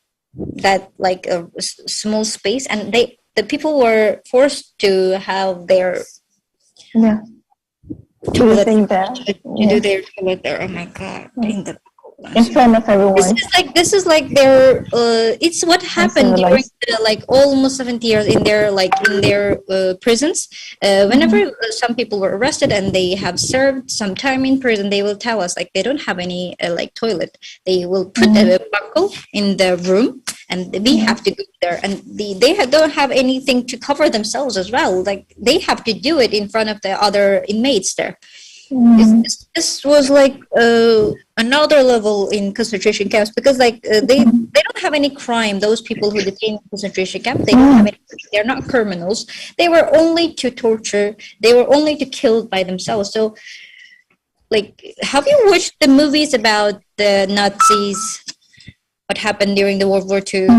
that like a small space, and the people were forced to have their toilet do their toilet there. Oh my god! In front of everyone. This is like their it's what happened during the, like almost 70 years in their prisons. Whenever some people were arrested and they have served some time in prison, they will tell us like they don't have any like toilet. They will put a buckle in the room, and we have to go there, and they don't have anything to cover themselves as well. Like they have to do it in front of the other inmates there. This was like another level in concentration camps, because like they don't have any crime. Those people who detain in concentration camp, they don't have any. They're not criminals. They were only to torture. They were only to kill by themselves. So, like, have you watched the movies about the Nazis? What happened during the World War II?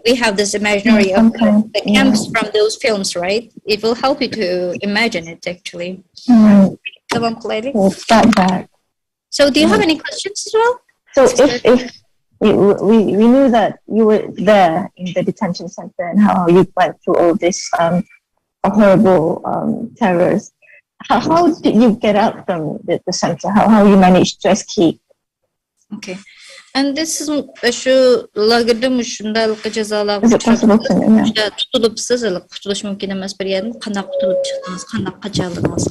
We have this imaginary of the camps from those films, right? It will help you to imagine it actually. It's that bad. So do you have any questions as well? So if we knew that you were there in the detention center and how you went through all this horrible terrors, how did you get out from the center? How you managed to escape? Okay. And this is şu lagerda müşundalıq cezalar Is it possible to? tutulupsız kurtuluş mümkün emas bir yerden qanaq tutulup çıktınız, qanaq qaçaldınız?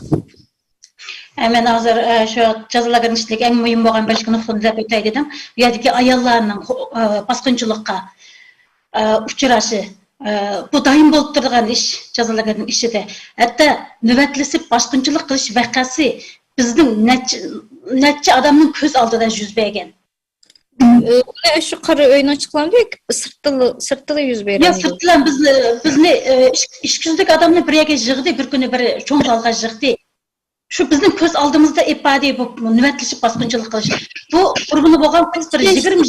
Men hazır şu жазаларга işlik eng mühim bolgan bir nuqtani dep ötey dedim. Bu yerdeki ayollarning basqınçılıqqa uçuraşı bu daim bolup turgan iş, жазаларга işide. Hatta nöbetlisip basqınçılık qilish vaqasi bizning neçe adamning ko'z oldida yuz bergan. Şu qara oyun açıklandı sırtlı yüz berdi. Ya sırtlan bizni işküzdük adamni bir yerga yig'di, bir kuni bir cho'ng zalga yig'di. Şu bizning ko'z oldimizda ifade bu nöbetlashib basqınçılık qilish. Bu qurboni bo'lgan bir 20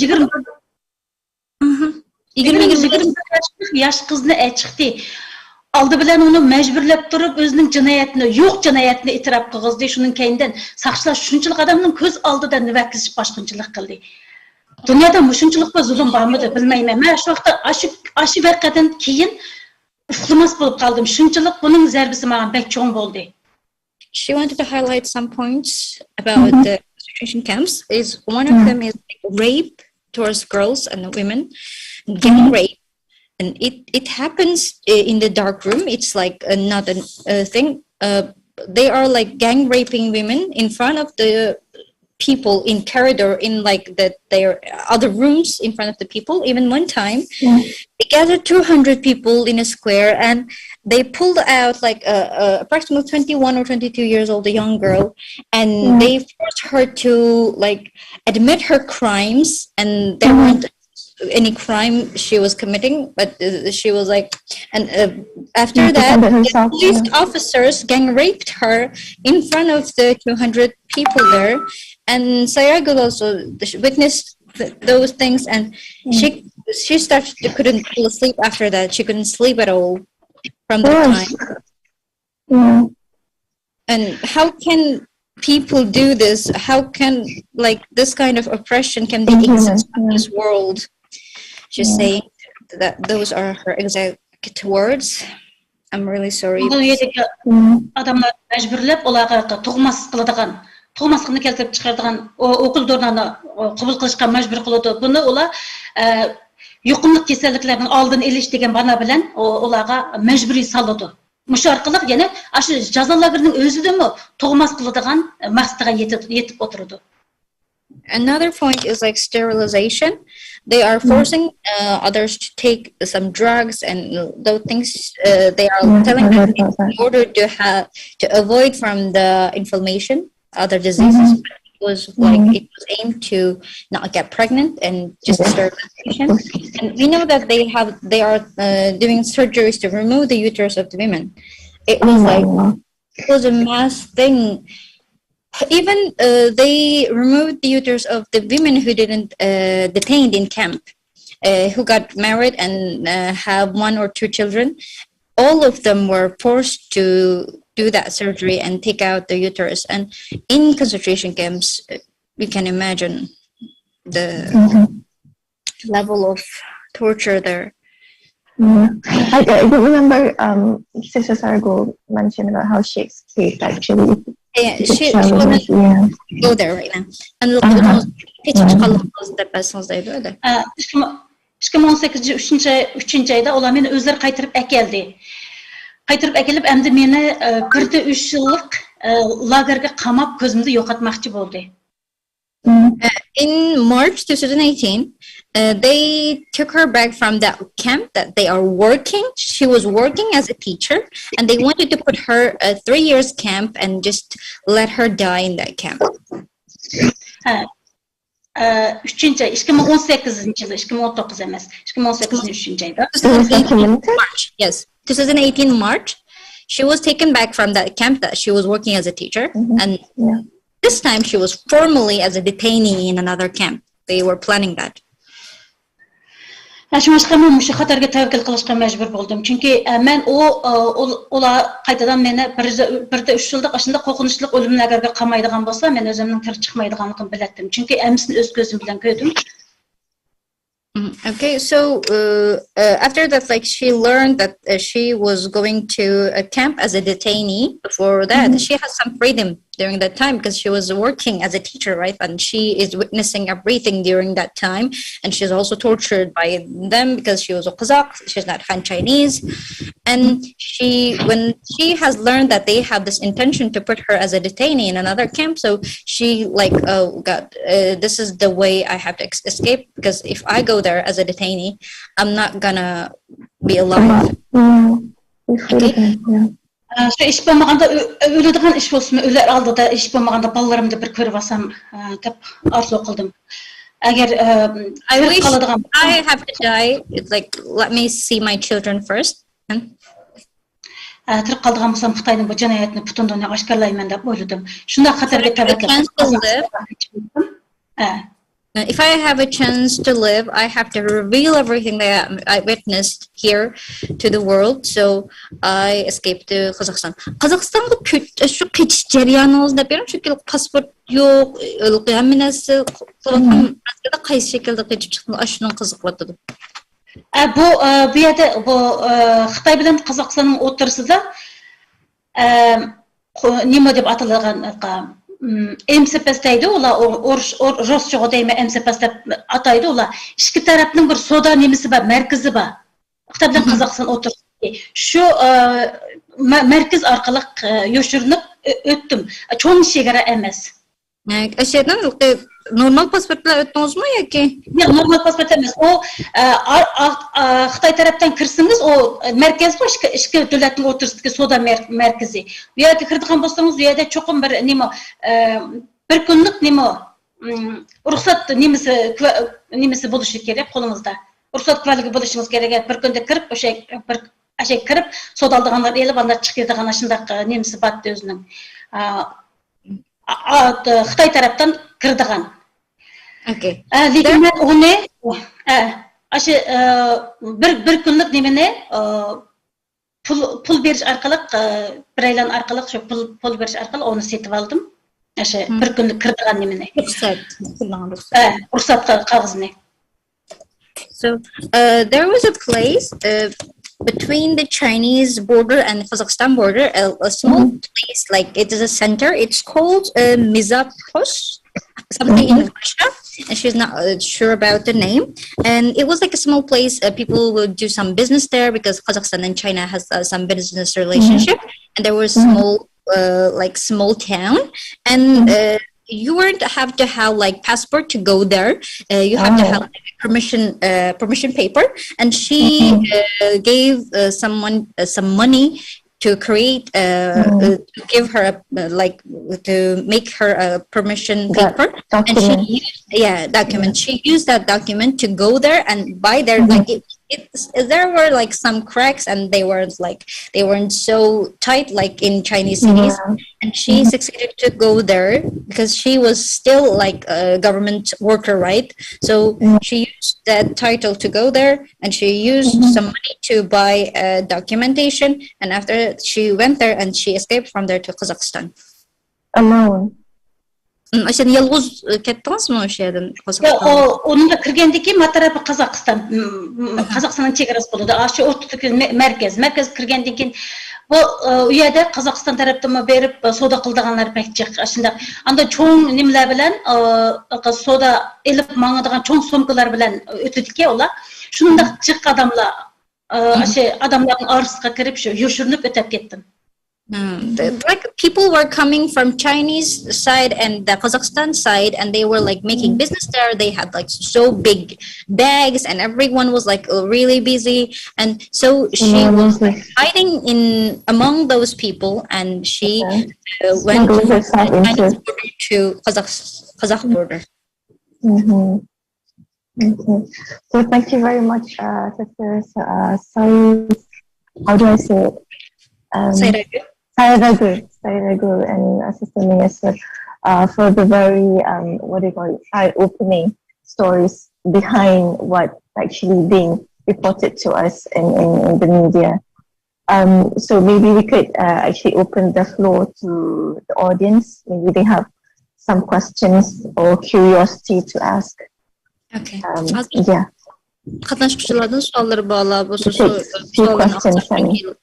yosh qizni chiqdi. Aldı bilen onu mecburlab turib o'zining jinoyatini, yo'q jinoyatini e'tirof qilg'izdi. Shuning keyindan saqchilar shunchalik odamning ko'z oldida nöbetlashib basqınçılık qildi. Dünyada mushunchalik zulm bormidi bilmayman. Men shu vaqtda aşı vaqadan keyin uxlamas bo'lib qoldim. Shunchalik buning zarbisi menga bek cho'ng bo'ldi. She wanted to highlight some points about the concentration camps. One of them is rape towards girls and women, gang rape, and it happens in the dark room. It's like not a thing. They are like gang raping women in front of the people in corridor in like their other rooms in front of the people. Even one time, they gathered 200 people in a square and they pulled out like approximately 21 or 22 years old, a young girl, and they forced her to like admit her crimes, and there weren't any crime she was committing, but she was like, and after that, the police officers gang raped her in front of the 200 people there, and Sayragul also witnessed those things, and she started to couldn't fall asleep after that. She couldn't sleep at all from that time. And how can people do this? How can like this kind of oppression can be exist in this world? She's saying that those are her exact words. I'm really sorry. Adamlar mecburlab ularga tug'masligini keltirib chiqaradigan o'qildo'rlarni qabul qilishga majbur qiladi. Buni ular yuqumli kasalliklarning oldini olish degan bana bilan ularga majburiy soladi. Mush orqali yana shu jazolarning o'zidami tug'mas qiladigan maqsadga yetib o'tiradi. Another point is like sterilization. They are forcing others to take some drugs and those things. They are telling them in order to avoid from the inflammation, other diseases. It was like it was aimed to not get pregnant and just sterilization. And we know that they are doing surgeries to remove the uterus of the women. It was a mass thing. Even they removed the uterus of the women who didn't detained in camp, who got married and have 1 or 2 children. All of them were forced to do that surgery and take out the uterus. And in concentration camps, you can imagine the level of torture there. I remember Sister Sayragul mentioned about how she escaped actually. Yeah, she will go there right now. And look, 2018 ayda ular meni o'zlari qaytirib akeldi. Qaytirib akelib, endi meni 1-3 yillik lagerga qamab ko'zimni yo'qotmoqchi bo'ldi. In March 2018, they took her back from that camp that they are working. She was working as a teacher, and they wanted to put her a 3 years camp and just let her die in that camp. 2018 yılı, 2019 emas, 2018 ayda. March, yes, 2018 March. She was taken back from that camp that she was working as a teacher, and this time she was formally as a detainee in another camp. They were planning that. Şunlaşqa men mush xatarga tavakkal qilishga majbur bo'ldim. Chunki men ular qaytadan meni 1-3 yilda ashunda qo'rqinchli o'limlarga qamaydigan bo'lsa, men o'zimning tir chiqmaydiganligimni biladim. Chunki amsini o'z ko'zim bilan ko'rdim. Okay, so after that, like she learned that she was going to a camp as a detainee. Before that, she has some freedom during that time because she was working as a teacher, right? And she is witnessing everything during that time. And she's also tortured by them because she was a Kazakh, she's not Han Chinese. And when she has learned that they have this intention to put her as a detainee in another camp, so she like, oh God, this is the way I have to escape, because if I go there as a detainee, I'm not gonna be alive. Okay. Şu iş bulmaganda ölüdigan iş bolsun, öler aldıda iş bulmaganda ballarımды bir körüp alsam dep arzu kıldım. Eğer I wish I have to die. It's like, let me see my children first. Tirik kaldıgan bolsam Xitayдын bu janayatını putundan aşkarlayman dep oyladım. Şunda xatarga tabatlap. If I have a chance to live, I have to reveal everything that I witnessed here to the world. So I escaped to Kazakhstan. Kazakhstan'da şu geçiş jaryanı oldu benim çünkü pasport yok, ılgıyaminesi da kayıt şekilde geçip çıktım. Aşının kızıkladı. Bu yerde bu Xitay bilen Kazakhstan'ın oturusunda nima deb atalgan MSPS deydi, ola Rusçaga deyme MSPS dep ataydı, ola iki tarafның bir soda nemisi var, merkezi var. Xitay bilen Kazakistan oturdu. Şu merkez arkalı yoşurunup öttüm. Çoğun şegara emas. Aşağıdan normal pasportla öttünüz mü ya ki? Yok, normal pasport emas. O Xitay taraftan kirsiniz, o merkez bu, iki devletin oturusundaki soda merkezi. Bu yerda kirdigan bolsanız, bu yerda çoqum bir nima bir kunluk nima ruhsat nimesi buluşu gerek kolunuzda. Ruhsat kvaligi buluşunuz gerek. Bir kunde kirip oşa kirip soda aldıganlar elip anda çıkırdıgan aşındaq nimesi batdı özünün. Xitay taraftan kirdigan. Okay. Lekin men onu aşı bir kunluk nemene pul beriş arkalı, bir aylan arkalı şu pul beriş arkalı onu setip aldım. Aşı bir kunluk kirdigan nemene. Ruhsat kağızını. So there was a place between the Chinese border and the Kazakhstan border, a small place, like it is a center. It's called Mizapos, something in Russia, and she's not sure about the name. And it was like a small place. People would do some business there because Kazakhstan and China has some business relationship. And there was small town, and you weren't have to have like passport to go there. You have to have like, permission paper, and she gave someone some money to create to give her to make her a permission paper, and she used document. She used that document to go there and buy there. Like there were like some cracks, and they weren't so tight like in Chinese cities. And she succeeded to go there because she was still like a government worker, right? So she used that title to go there, and she used some money to buy documentation. And after she went there, and she escaped from there to Kazakhstan. Alone. Sen yalnız kettiniz mi o şeyden? Onun da kirgendeki matarafı Kazakhstan'ın çekerası buldu. Aşı ortadaki merkez kirgendeki bu uyada Kazakistan tarafından berip soda kıldıganlar pek çık. Aslında anda çoğun nimler bilen soda elip mağadagan çoğun somkalar bilen ötüdük ya ola. Şunun da çık adamların arasına kirip şu yoşurunup ötep gittim. Like people were coming from Chinese side and the Kazakhstan side, and they were like making business there. They had like so big bags, and everyone was like really busy. And so she was like hiding in among those people, and she went to the Chinese border to Kazakh border. So thank you very much, Sister. How do I say it? Sayragul and Sister Mayasur, for the very eye-opening stories behind what actually being reported to us in the media. So maybe we could actually open the floor to the audience. Maybe they have some questions or curiosity to ask. Okay. Yeah. Катнашчылардан суаллар бала болсо Few questions and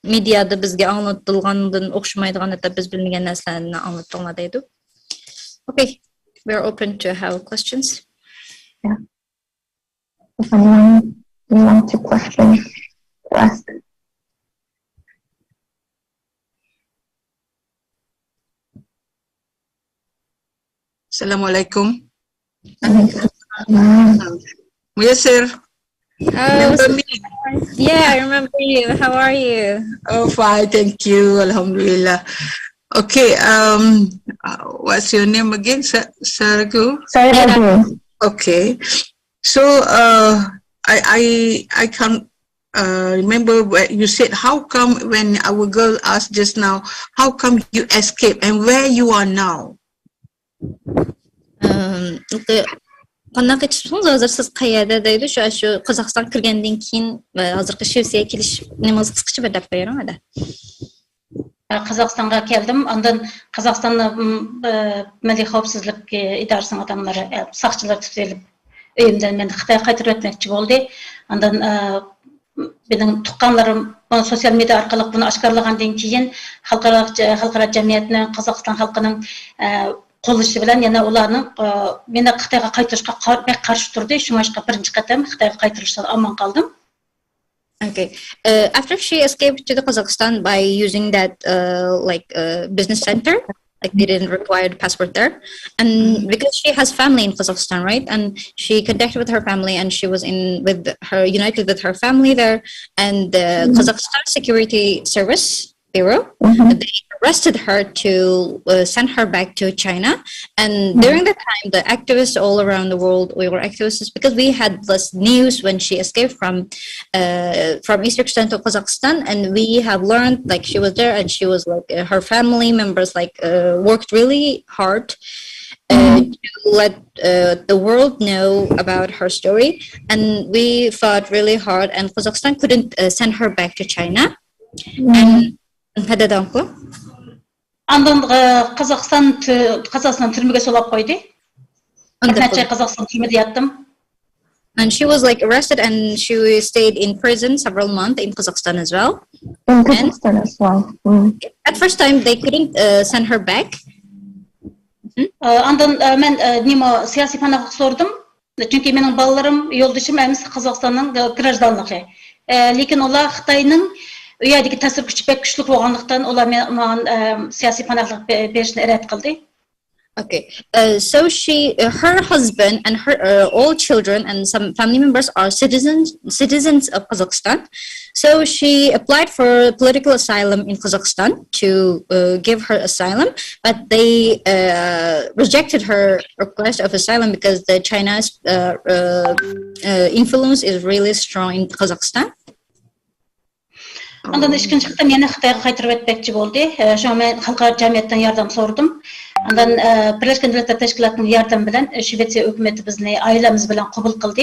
медиада бизге аңлатылгандан окшомайдыган да биз билмеген нерселерни аңлатылган дейди. Okay, we're open to have questions. yeah. If anyone you want to question to ask. Assalamualaikum. Yes, Remember me? Yeah, I remember you. How are you? Oh, fine, thank you. Alhamdulillah. Okay, what's your name again? Sayragul? Sayragul. Okay. So, I can't remember what you said. How come when our girl asked just now, how come you escaped and where you are now? Кандай чыгыңыз азыр сиз каяда дейди ошо Казакстан киргенден кийин азыркы Швеция келиш немасы кыскача бир деп бериң ада. Казакстанга келдим. Андан Казакстандын Милли коопсуздук идарасынын адамдары, сакчылар тутулуп өйүмдөн мени Кытайга кайтарып өтмөкчү болду. Андан менин туккандарым социал медиа аркылуу буну ашкарлагандан кийин халкара жамиятынын, Казакстан халкынын колушу менен yana уларның мени Кытайга кайтырышка бек каршы турду. Шуңашка биринчи катам Кытайга кайтырыштан аман калдым. Okay. After she escaped to the Kazakhstan by using that business center, like they didn't require the passport there, and because she has family in Kazakhstan, right? And she connected with her family, and she was united with her family there, and the Kazakhstan Security Service Bureau, they arrested her to send her back to China. And during that time, the activists all around the world, Uyghur activists, because we had this news when she escaped from East Turkistan to Kazakhstan, and we have learned like she was there, and she was like her family members worked really hard to let the world know about her story, and we fought really hard, and Kazakhstan couldn't send her back to China. And Андан Казакстан түрмөгө солоп койду. Казакстан түрмөдө яттым. And she was like arrested, and she stayed in prison several months in Kazakhstan as well. In Kazakhstan as well. At first time they couldn't send her back. Андан мен нема саясий панах сордум. Чүнки менин балаларым, жолдошум эмис Казакстандын гражданлыгы. Лекин улар Кытайдын uyadagi ta'sir kuchi pek kuchli bo'lganlikdan ular men siyosiy panohlik berishni rad qildi. Okay, so her husband and her all children and some family members are citizens of Kazakhstan. So she applied for political asylum in Kazakhstan to give her asylum, but they rejected her request of asylum because the China's influence is really strong in Kazakhstan. Андан ишкин чыкты, мени Кытайга кайтарып өтмөкчү болду. Ошо мен халкара жамияттан жардам сордум. Андан Birleşken Milletler Teşkilatı'nın yardım bilen Şvetsiya hükümeti bizni ailemiz bilen kabul kıldı.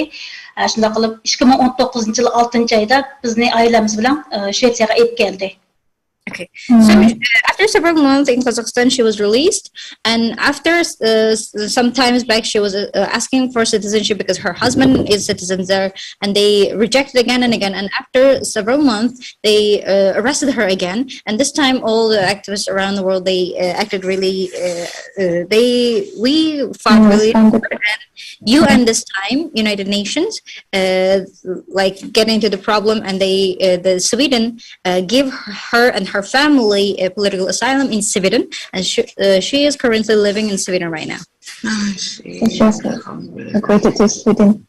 Şunda kılıp 2019 yılı 6. ayda bizni ailemiz bilen Şvetsiyaga ep geldi. Okay, so after several months in Kazakhstan, she was released, and after some times back, she was asking for citizenship because her husband is citizen there, and they rejected again and again. And after several months, they arrested her again, and this time all the activists around the world, they acted really, we fought really hard, and UN this time, United Nations, get into the problem, and the Sweden give her and her family a political asylum in Sweden, and she is currently living in Sweden right now. Interesting. Migrated to Sweden.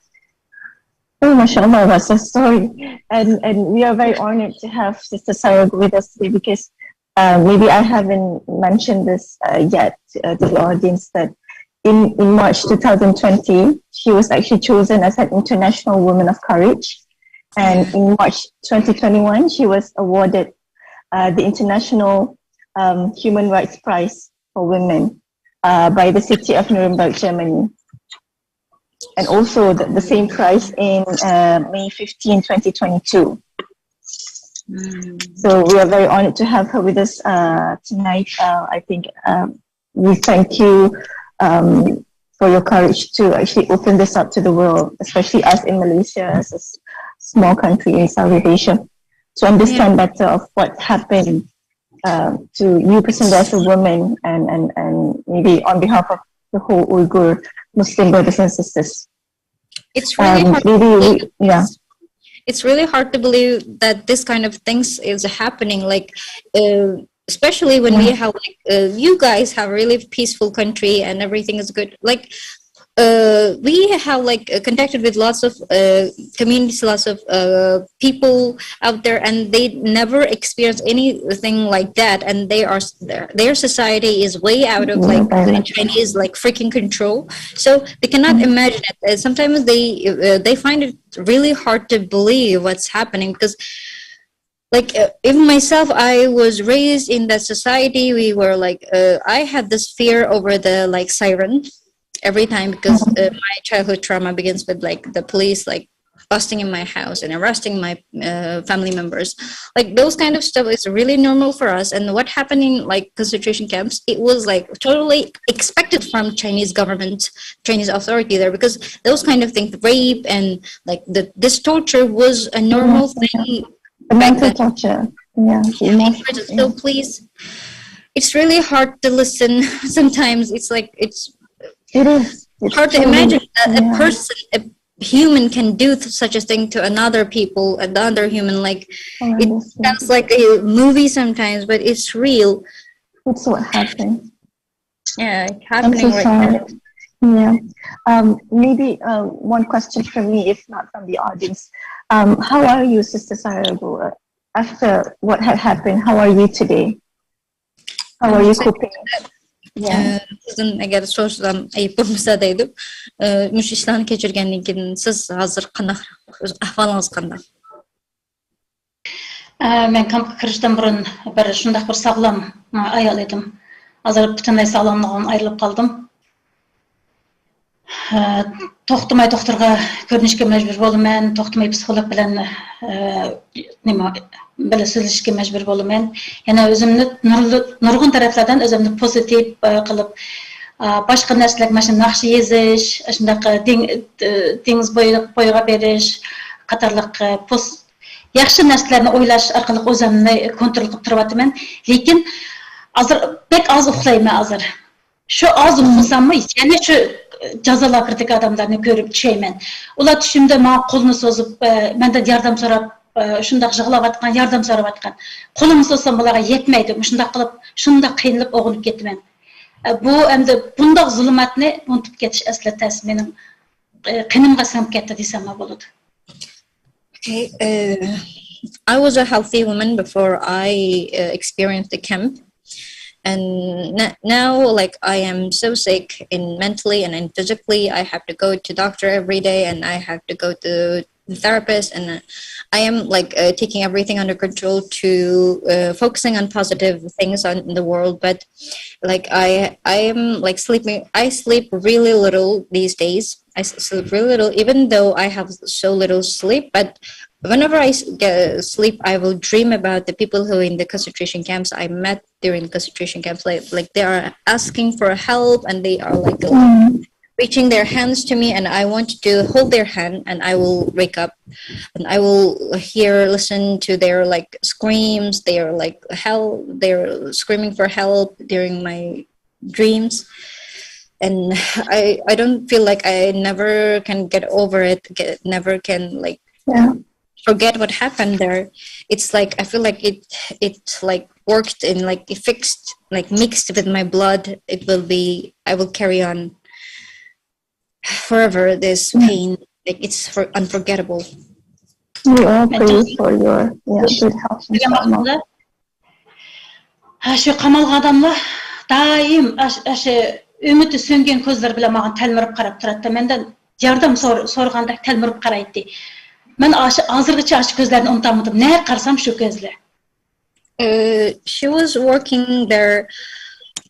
Oh, mashallah, that's a story. And we are very honored to have Sister Sayragul with us today, because maybe I haven't mentioned this yet to the audience, that in March 2020, she was actually chosen as an International Woman of Courage. And in March 2021, she was awarded the International Human Rights Prize for Women by the city of Nuremberg, Germany. And also the same prize in May 15, 2022. So we are very honored to have her with us tonight. I think we thank you for your courage to actually open this up to the world, especially us in Malaysia, as a small country in Southeast Asia, to understand better of what happened to you personally as a woman, and maybe on behalf of the whole Uyghur Muslim brothers and sisters. It's really hard. It's really hard to believe that this kind of things is happening. Like, especially when we have like you guys have a really peaceful country and everything is good. Like, we have like contacted with lots of communities, lots of people out there, and they never experience anything like that. And their society is way out of like Chinese like freaking control. So they cannot imagine it. Sometimes they find it really hard to believe what's happening, because like even myself, I was raised in that society. We were like I had this fear over the like siren every time, because my childhood trauma begins with like the police like busting in my house and arresting my family members. Like those kind of stuff is really normal for us. And what happened in like concentration camps, it was like totally expected from Chinese government, Chinese authority there, because those kind of things, rape and like this torture was a normal thing. Mental torture. So please, it's really hard to listen. Sometimes it's like it's hard to imagine that a person, a human, can do such a thing to another people, another human. Like it sounds like a movie sometimes, but it's real. It's what happened. Yeah, it's happening right now. Yeah. Maybe one question from me, if not from the audience. How are you, Sister Sayragul? After what had happened, how are you today? How are you coping? Sizin eğer so'zdan ayıp bo'lmasa deydi, mush ishlarni kechirgandan keyin siz hozir qanaqa, ahvolingiz qanday? Men kampga kirishdan burun bir shunday bir sog'lom ayol edim. Hozir butunlay sog'lomligimdan ayrilib qoldim. To'xtamay doktorga ko'rinishga majbur bo'laman, to'xtamay psixolog bilan bilan so'zlashishga majbur bo'laman. Yana o'zimni nurg'un taraflardan o'zimni pozitiv qilib, boshqa narsalar, mana shu naqsh yezish, shunday dengiz bo'yiga berish qatorliq yaxshi narsalarni o'ylash orqali o'zimni kontrol qilib turyapman. Lekin hozir bek oz uxlayman hozir. Shu oz uxlasammi, yana shu jazolar kritik adamlarni ko'rib tushayman. Ular tushimda men qo'lni so'zib, mendan yordam so'rab, shunday yig'layotgan, yordam so'rayotgan. Qo'limni so'zsam bularga yetmaydi. Shunday qilib, shunday qiynalib o'g'inib ketman. Bu endi bunday zulmatni unutib ketish aslatasi mening qinimga singib ketdi desam bo'ladi. Okay, I was a healthy woman before I experienced the camp. And now, like, I am so sick in mentally and in physically. I have to go to doctor every day, and I have to go to the therapist, and I am like taking everything under control to focusing on positive things on in the world. But like I am like sleeping. I sleep really little these days. I sleep really little, even though I have so little sleep. But whenever I sleep, I will dream about the people who in the concentration camps I met during the concentration camps. Like they are asking for help, and they are like reaching their hands to me, and I want to hold their hand, and I will wake up, and I will listen to their like screams. They are like they're screaming for help during my dreams. And I don't feel like I never can get over it, never can like forget what happened there. It's like I feel like it like worked and like it fixed, like mixed with my blood. I will carry on forever this pain. Like it's unforgettable. We all pray for your good health. Şu qamalgan adamlar daim ümidi söngen ko'zlar bilan menga talmirib qarab turadi. Mendan yordam so'raganda talmirib qaraydi. Men hozirgacha ash ko'zlarni unutamadim. Nega qarsam shu ko'zlar. She was working there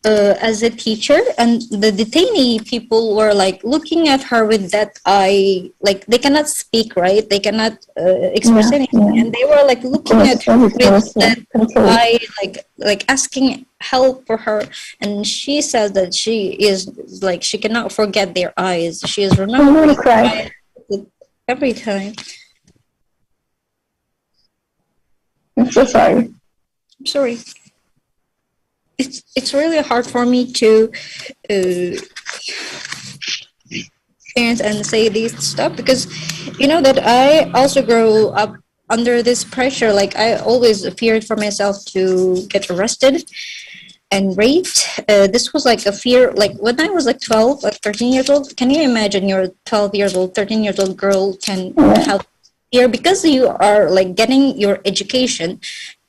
as a teacher, and the detainee people were like looking at her with that eye, like they cannot speak, right? They cannot express anything, and they were like looking at her with that eye, like asking help for her. And she said that she is like she cannot forget their eyes. She is remembering their eyes every time. I'm so sorry. I'm sorry. It's really hard for me to experience and say these stuff, because you know that I also grew up under this pressure. Like I always feared for myself to get arrested and raped. This was like a fear. Like when I was like 12, like 13 years old. Can you imagine you're 12 years old, 13 years old girl can have fear because you are like getting your education.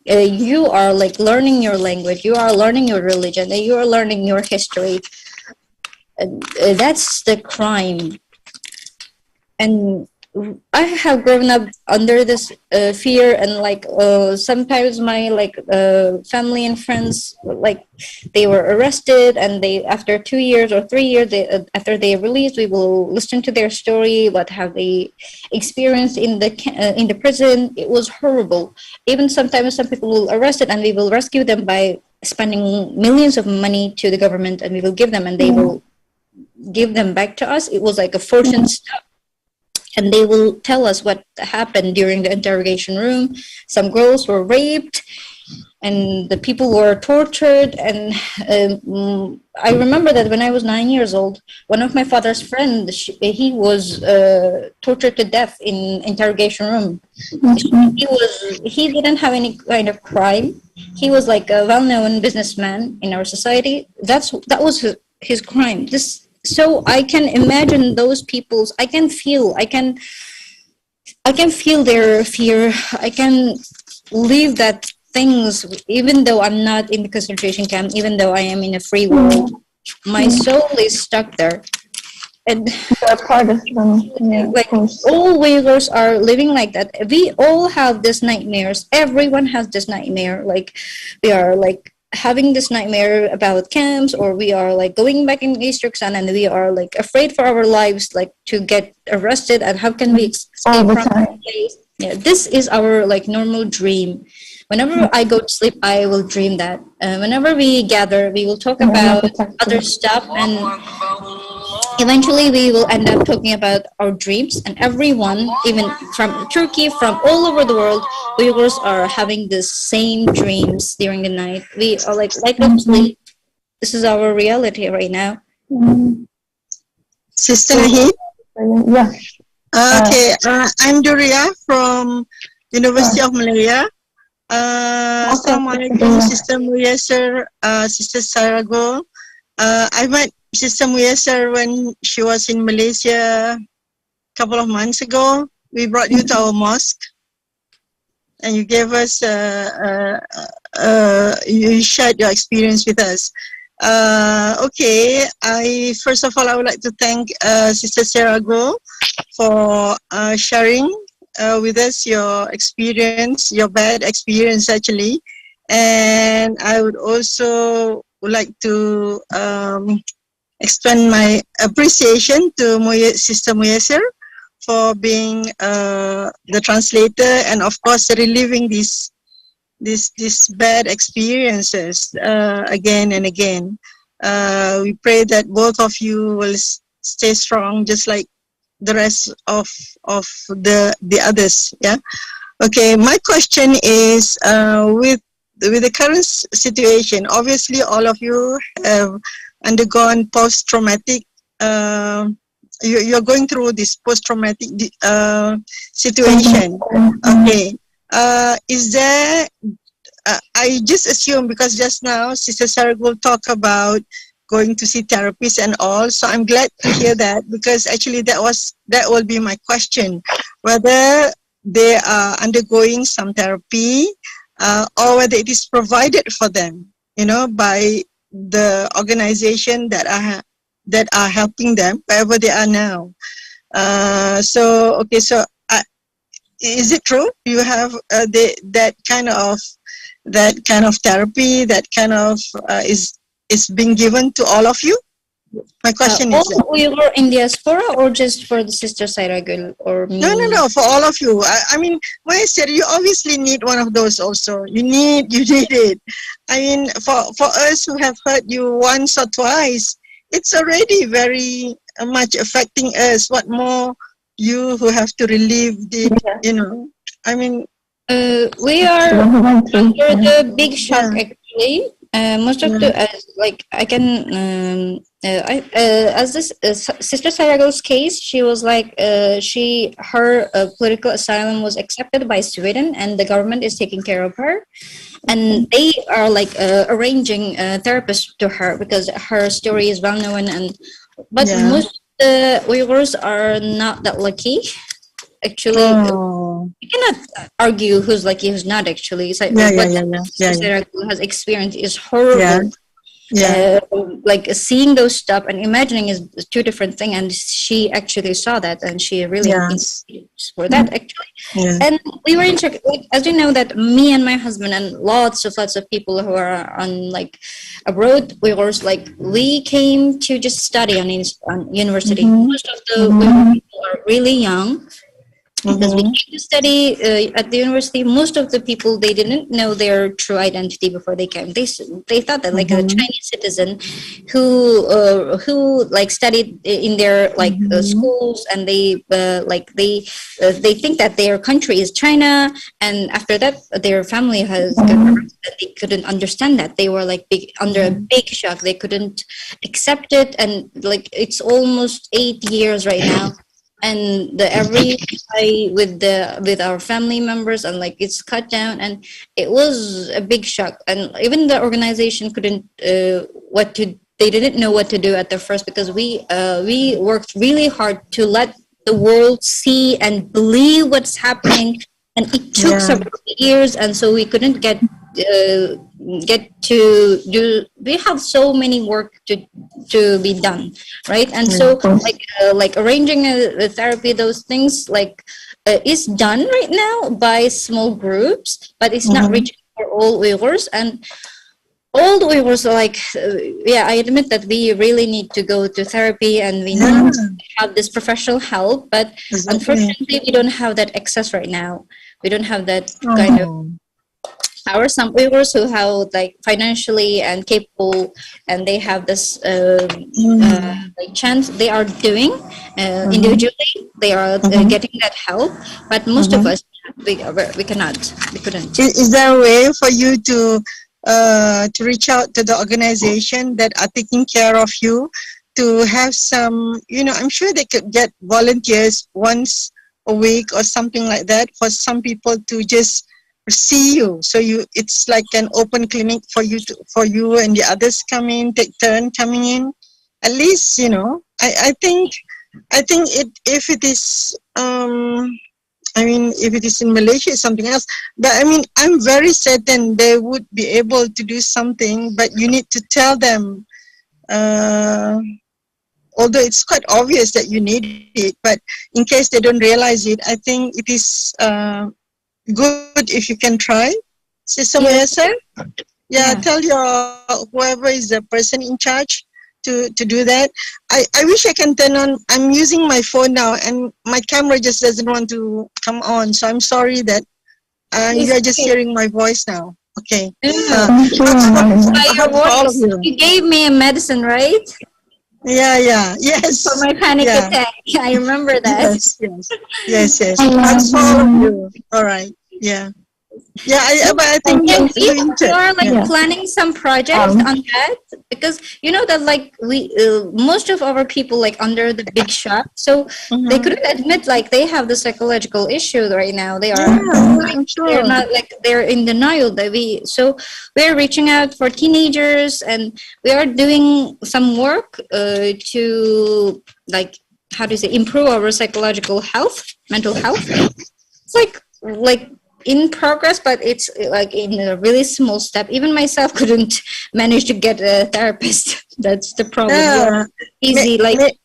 You are like learning your language, you are learning your religion, and you are learning your history. That's the crime. And I have grown up under this fear, and like sometimes my like family and friends, like they were arrested, and they after 2 years or 3 years after they released, we will listen to their story, what have they experienced in the prison. It was horrible. Even sometimes some people will arrest it, and we will rescue them by spending millions of money to the government, and we will give them, and they will give them back to us. It was like a fortune stuff. And they will tell us what happened during the interrogation room. Some girls were raped, and the people were tortured. And I remember that when I was 9 years old, one of my father's friends, he was tortured to death in interrogation room. He didn't have any kind of crime. He was like a well-known businessman in our society. That was his crime. So I can imagine those people's. I can feel their fear. I can live that things, even though I'm not in the concentration camp, even though I am in a free world. My soul is stuck there. And you're part of them. Like all Uyghurs are living like that. We all have these nightmares. Everyone has this nightmare. Like we are like having this nightmare about camps, or we are like going back in East Turkistan, and we are like afraid for our lives, like to get arrested, and how can we escape from this place? Yeah, this is our like normal dream. Whenever I go to sleep, I will dream that. Whenever we gather, we will talk about other stuff, and eventually we will end up talking about our dreams. And everyone, even from Turkey, from all over the world, Uyghurs are having the same dreams during the night. We are like up sleep. This is our reality right now. Sister Nahi? Yeah. Okay, I'm Duria from University of Malaya. Assalamualaikum, Sister Muyasser, Sister Sayragul. I met Sister Muyasser when she was in Malaysia a couple of months ago. We brought you to our mosque, and you gave us, you shared your experience with us. Okay, first of all, I would like to thank Sister Sayragul for sharing with us your experience, your bad experience actually. And I would also like to extend my appreciation to Sister Muyasser for being the translator, and of course reliving these bad experiences again and again. We pray that both of you will stay strong, just like the rest of the others. Yeah. Okay. My question is, with the current situation, obviously all of you have undergone post-traumatic. You're going through this post-traumatic situation. Okay. Is there? I just assume, because just now Sister Sayragul talked about going to see therapists and all, so I'm glad to hear that, because actually that will be my question, whether they are undergoing some therapy or whether it is provided for them, by the organization that are helping them wherever they are now. So is it true you have that kind of therapy, that kind of is being given to all of you? My question all is that. Uyghur in diaspora or just for the sister Sayragul or me? No, for all of you. I mean, when I said you obviously need one of those also. You need it. I mean, for us who have heard you once or twice, it's already very much affecting us. What more you who have to relive it, you know. I mean, we are under the big shock actually. Most of the like I can as this Sister Saragul's case, she was like her political asylum was accepted by Sweden, and the government is taking care of her, and they are like arranging a therapist to her because her story is well known, and but most Uyghurs are not that lucky. Actually, you cannot argue who's lucky, who's not. Actually, it's like what Sarah has experienced is horrible. Like seeing those stuff and imagining is two different things, and she actually saw that, and she really for that actually. And we were in shock. Like, as you know, that me and my husband and lots of people who are on like abroad, like we came to just study on university. Most of the people are really young. Because we came to study at the university, most of the people, they didn't know their true identity before they came. They thought that like a Chinese citizen who like studied in their like schools, and they think that their country is China, and after that their family has they couldn't understand that. They were like under a big shock. They couldn't accept it, and like it's almost 8 years right now. And every day with our family members, and like it's cut down, and it was a big shock. And even the organization couldn't they didn't know what to do at the first, because we worked really hard to let the world see and believe what's happening, and it took several years, and so we couldn't get to do. We have so many work to be done, right? And so like arranging a therapy, those things like is done right now by small groups, but it's not reaching for all Uyghurs. And all the Uyghurs are like, I admit that we really need to go to therapy, and we need to have this professional help, but unfortunately we don't have that access right now. We don't have that kind of. There are some Uyghurs who have like financially and capable, and they have this like chance. They are doing individually. They are getting that help, but most of us we cannot. We couldn't. Is there a way for you to reach out to the organization that are taking care of you, to have some? You know, I'm sure they could get volunteers once a week or something like that for some people to just see you, so it's like an open clinic for you and the others come in, take turn coming in. At least, you know, I think if it is if it is in Malaysia, it's something else. But I mean, I'm very certain they would be able to do something, but you need to tell them. Although it's quite obvious that you need it, but in case they don't realize it, I think it is good if you can try. Sister Mayasa? Tell your whoever is the person in charge to do that. I wish I can turn on. I'm using my phone now, and my camera just doesn't want to come on. So I'm sorry that you are just hearing my voice now. Okay. You gave me a medicine, right? Yes. For my panic attack. I remember that. Yes. That's all of you. All right. But I think we are like planning some projects on that, because you know that like we most of our people like under the big shock, so they couldn't admit like they have the psychological issue right now. They are they're not like they're in denial that we're reaching out for teenagers, and we are doing some work to like improve our psychological health, mental health. It's like in progress, but it's like in a really small step. Even myself couldn't manage to get a therapist. That's the problem. Easy, maybe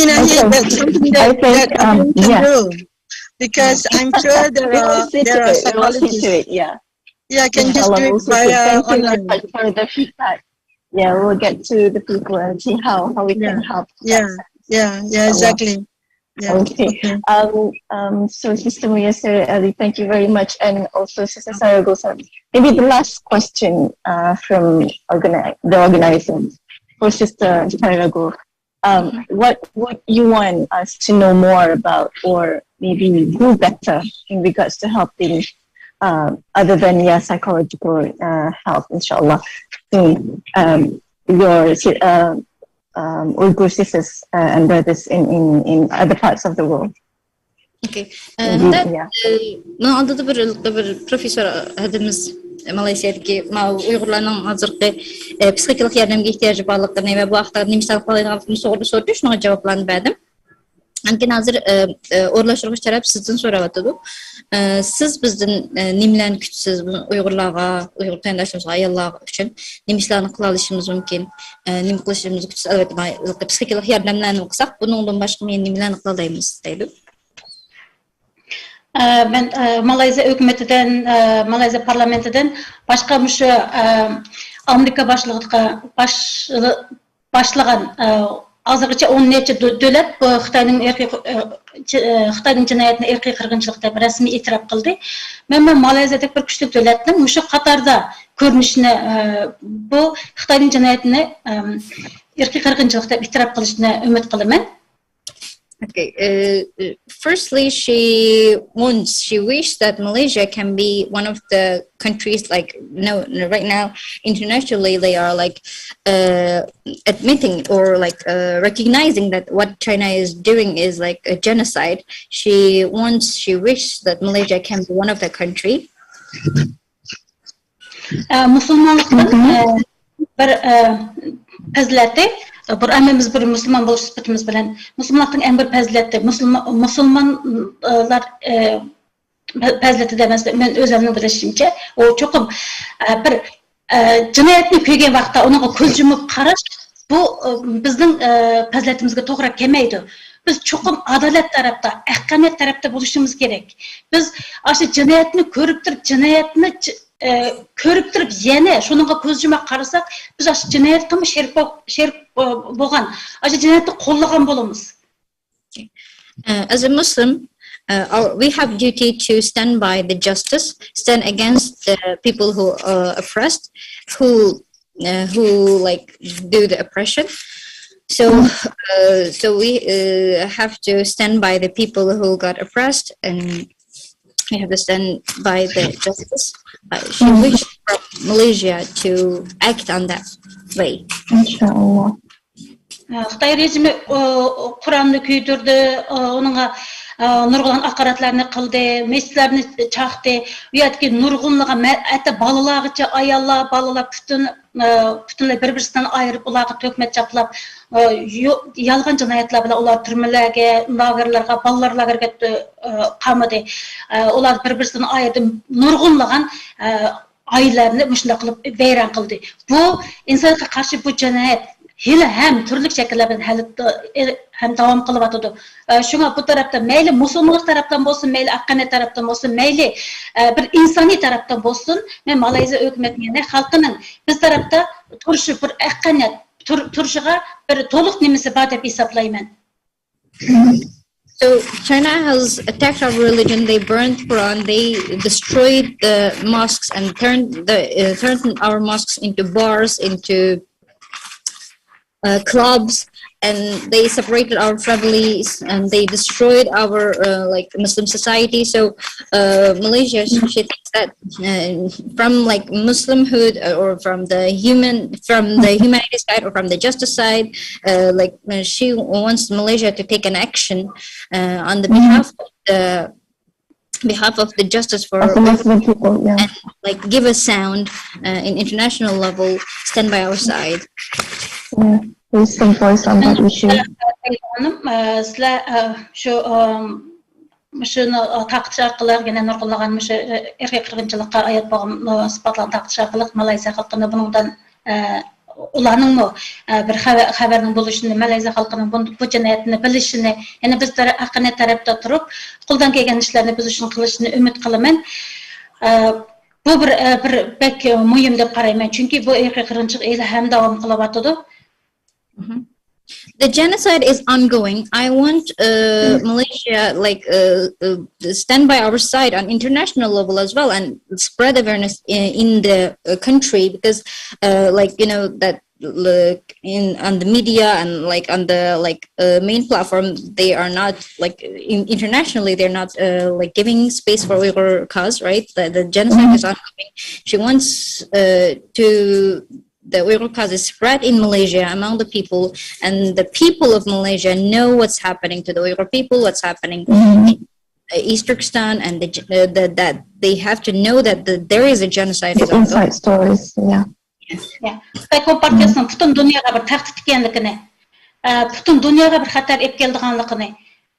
Nahi, that's something that everyone can do, because I'm sure there are psychologists. Yeah, can just Inshallah, do we'll it see it. via Thank you very online. much for the feedback. Yeah, we'll get to the people and see how we Yeah, can help. yeah, yeah, yeah, exactly. Yeah. Okay. So Sister Muyassar Ali, thank you very much, and also Sister Sayragul Sauytbay. Maybe the last question from the organizers for Sister Sayragul. What would you want us to know more about, or maybe do better in regards to helping, other than psychological help, inshallah, your Uyghur sisters and brothers in other parts of the world? Okay. Yeah. Мен анда да bir professor hadimiz Malaysia'daki Uyg'urlarning hozirgi psixikalik yordamga ehtiyoji borligini va bu haqda nima qiladiganligini so'radi, shunga javoblarni berdim. Ankin hozir o'rlashtirg'ich taraf sizdan so'rayotdi. Siz bizdan nimalarni kutasiz Uyg'urlarga, Uyg'ur tengdoshlarimizga, ayollar uchun nima ishlarni qila olishimiz mumkin, nima qilishimizni kutasiz? Albatta, psixikalik yordamlarni qilsak, bundan boshqa men nimalarni qila olamiz deydi. Ben Malayziya hükümetinden, Malayziya parlamentinden başka şu Amerika başlagan azırgıça 10 neçe dövlet bu Xitayning jinoyatini erkiy qirg'inchilik deb rasmiy e'tirof qildi. Men Malayziyadagi bir kuchli davlatning shu qatorda ko'rinishini bu Xitayning jinoyatini erkiy qirg'inchilik deb e'tirof qilishini umid qilaman. Okay. Firstly, she wished that Malaysia can be one of the countries, like right now internationally they are like admitting or like recognizing that what China is doing is like a genocide. She wished that Malaysia can be one of the country. Müslümanlıktan bir pezleti. Buramiz bir Müslüman buluş sıfatımız bilen Müslümanlıktan en bir pezleti Müslümanlar pezleti demez men özümün bilişimçe o çok bir cinayetni köygen vaqtda onun ko'z yumup qarash bu bizning pezletimizga to'g'ri kelmaydi. Biz çokum adalet tarafta, haqqaniyat tarafta bo'lishimiz kerak. Biz aşı cinayetni ko'rib turib, cinayetni ko'rib turib yana shunga ko'z yumib qarasak, biz aşı cinayetga sherik bo'lgan, aşı cinayetni qo'llagan bo'lamiz. As a Muslim, we have duty to stand by the justice, stand against the people who are oppressed, who like do the oppression. So we have to stand by the people who got oppressed, and we have to stand by the justice. She wished from Malaysia to act on that way. Inshallah. Xitay rejimi Kur'an'ı küydürdü, onunla nurg'un haqoratlarni qildi, mesjidlarni chaqdi, u yerdagi nurg'unliga ata bolalargacha bolalar butunlay bir-birisidan ayirib ularga to'kmat chaplab, yolg'on jinoyatlar bilan ular turmalarga, lagerlarga, bolalarga qamadi. Ular bir-birisidan ayirdi, nurg'unlagan ailelerni mushunda qilib vayron qildi. Bu insonga qarshi bu jinoyat hali ham turli shakllarda ham davom qilyotdi. Shunga bu tarafda mayli musulmonlik tarafdan bo'lsin, mayli haqqaniyat tarafdan bo'lsin, mayli bir insoniy tarafdan bo'lsin, men Malayziya hukumatining xalqining biz tarafda turishi, bir haqqaniyat turishiga bir to'liq nimasi bor deb hisoblayman. So China has attacked our religion. They burned Quran. They destroyed the mosques and turned our mosques into bars, into clubs, and they separated our families, and they destroyed our like Muslim society. So Malaysia, she thinks that from like Muslimhood or from the humanity side or from the justice side, like she wants Malaysia to take an action on the behalf of the justice for Muslim people, yeah. And like give a sound in international level, stand by our side. Please some voice on that issue. Şunu taqtiş arqılar gene nurg'unlagan erkek qirg'inchilikqa oyat bo'lgan sifatlarni taqtiş arqılar Malayziya xalqini bundan ularning bir xabarning bo'lishini, Malayziya xalqining bu jinoyatni bilishini, yana biz haqqaniyat tarafda turib, qo'ldan kelgan ishlarni biz uchun qilishini umid qilaman. Bu bir pek mühim dep qarayman. Çünki bu qırğınçıq elə həm davam qılıb atıdı. The genocide is ongoing. I want Malaysia stand by our side on international level as well and spread awareness in the country because that on the media and like on the main platform they are not internationally they're not giving space for Uyghur cause, right? The genocide is ongoing. She wants the Uyghur cause is spread in Malaysia among the people, and the people of Malaysia know what's happening to the Uyghur people, what's happening in East Turkistan, and that they have to know that there is a genocide. The inside stories, yeah. Uyghur partiyasının bütün dünyaya bir tahdit ekanligini, bütün dünyaya bir xatar elib keldiganligini,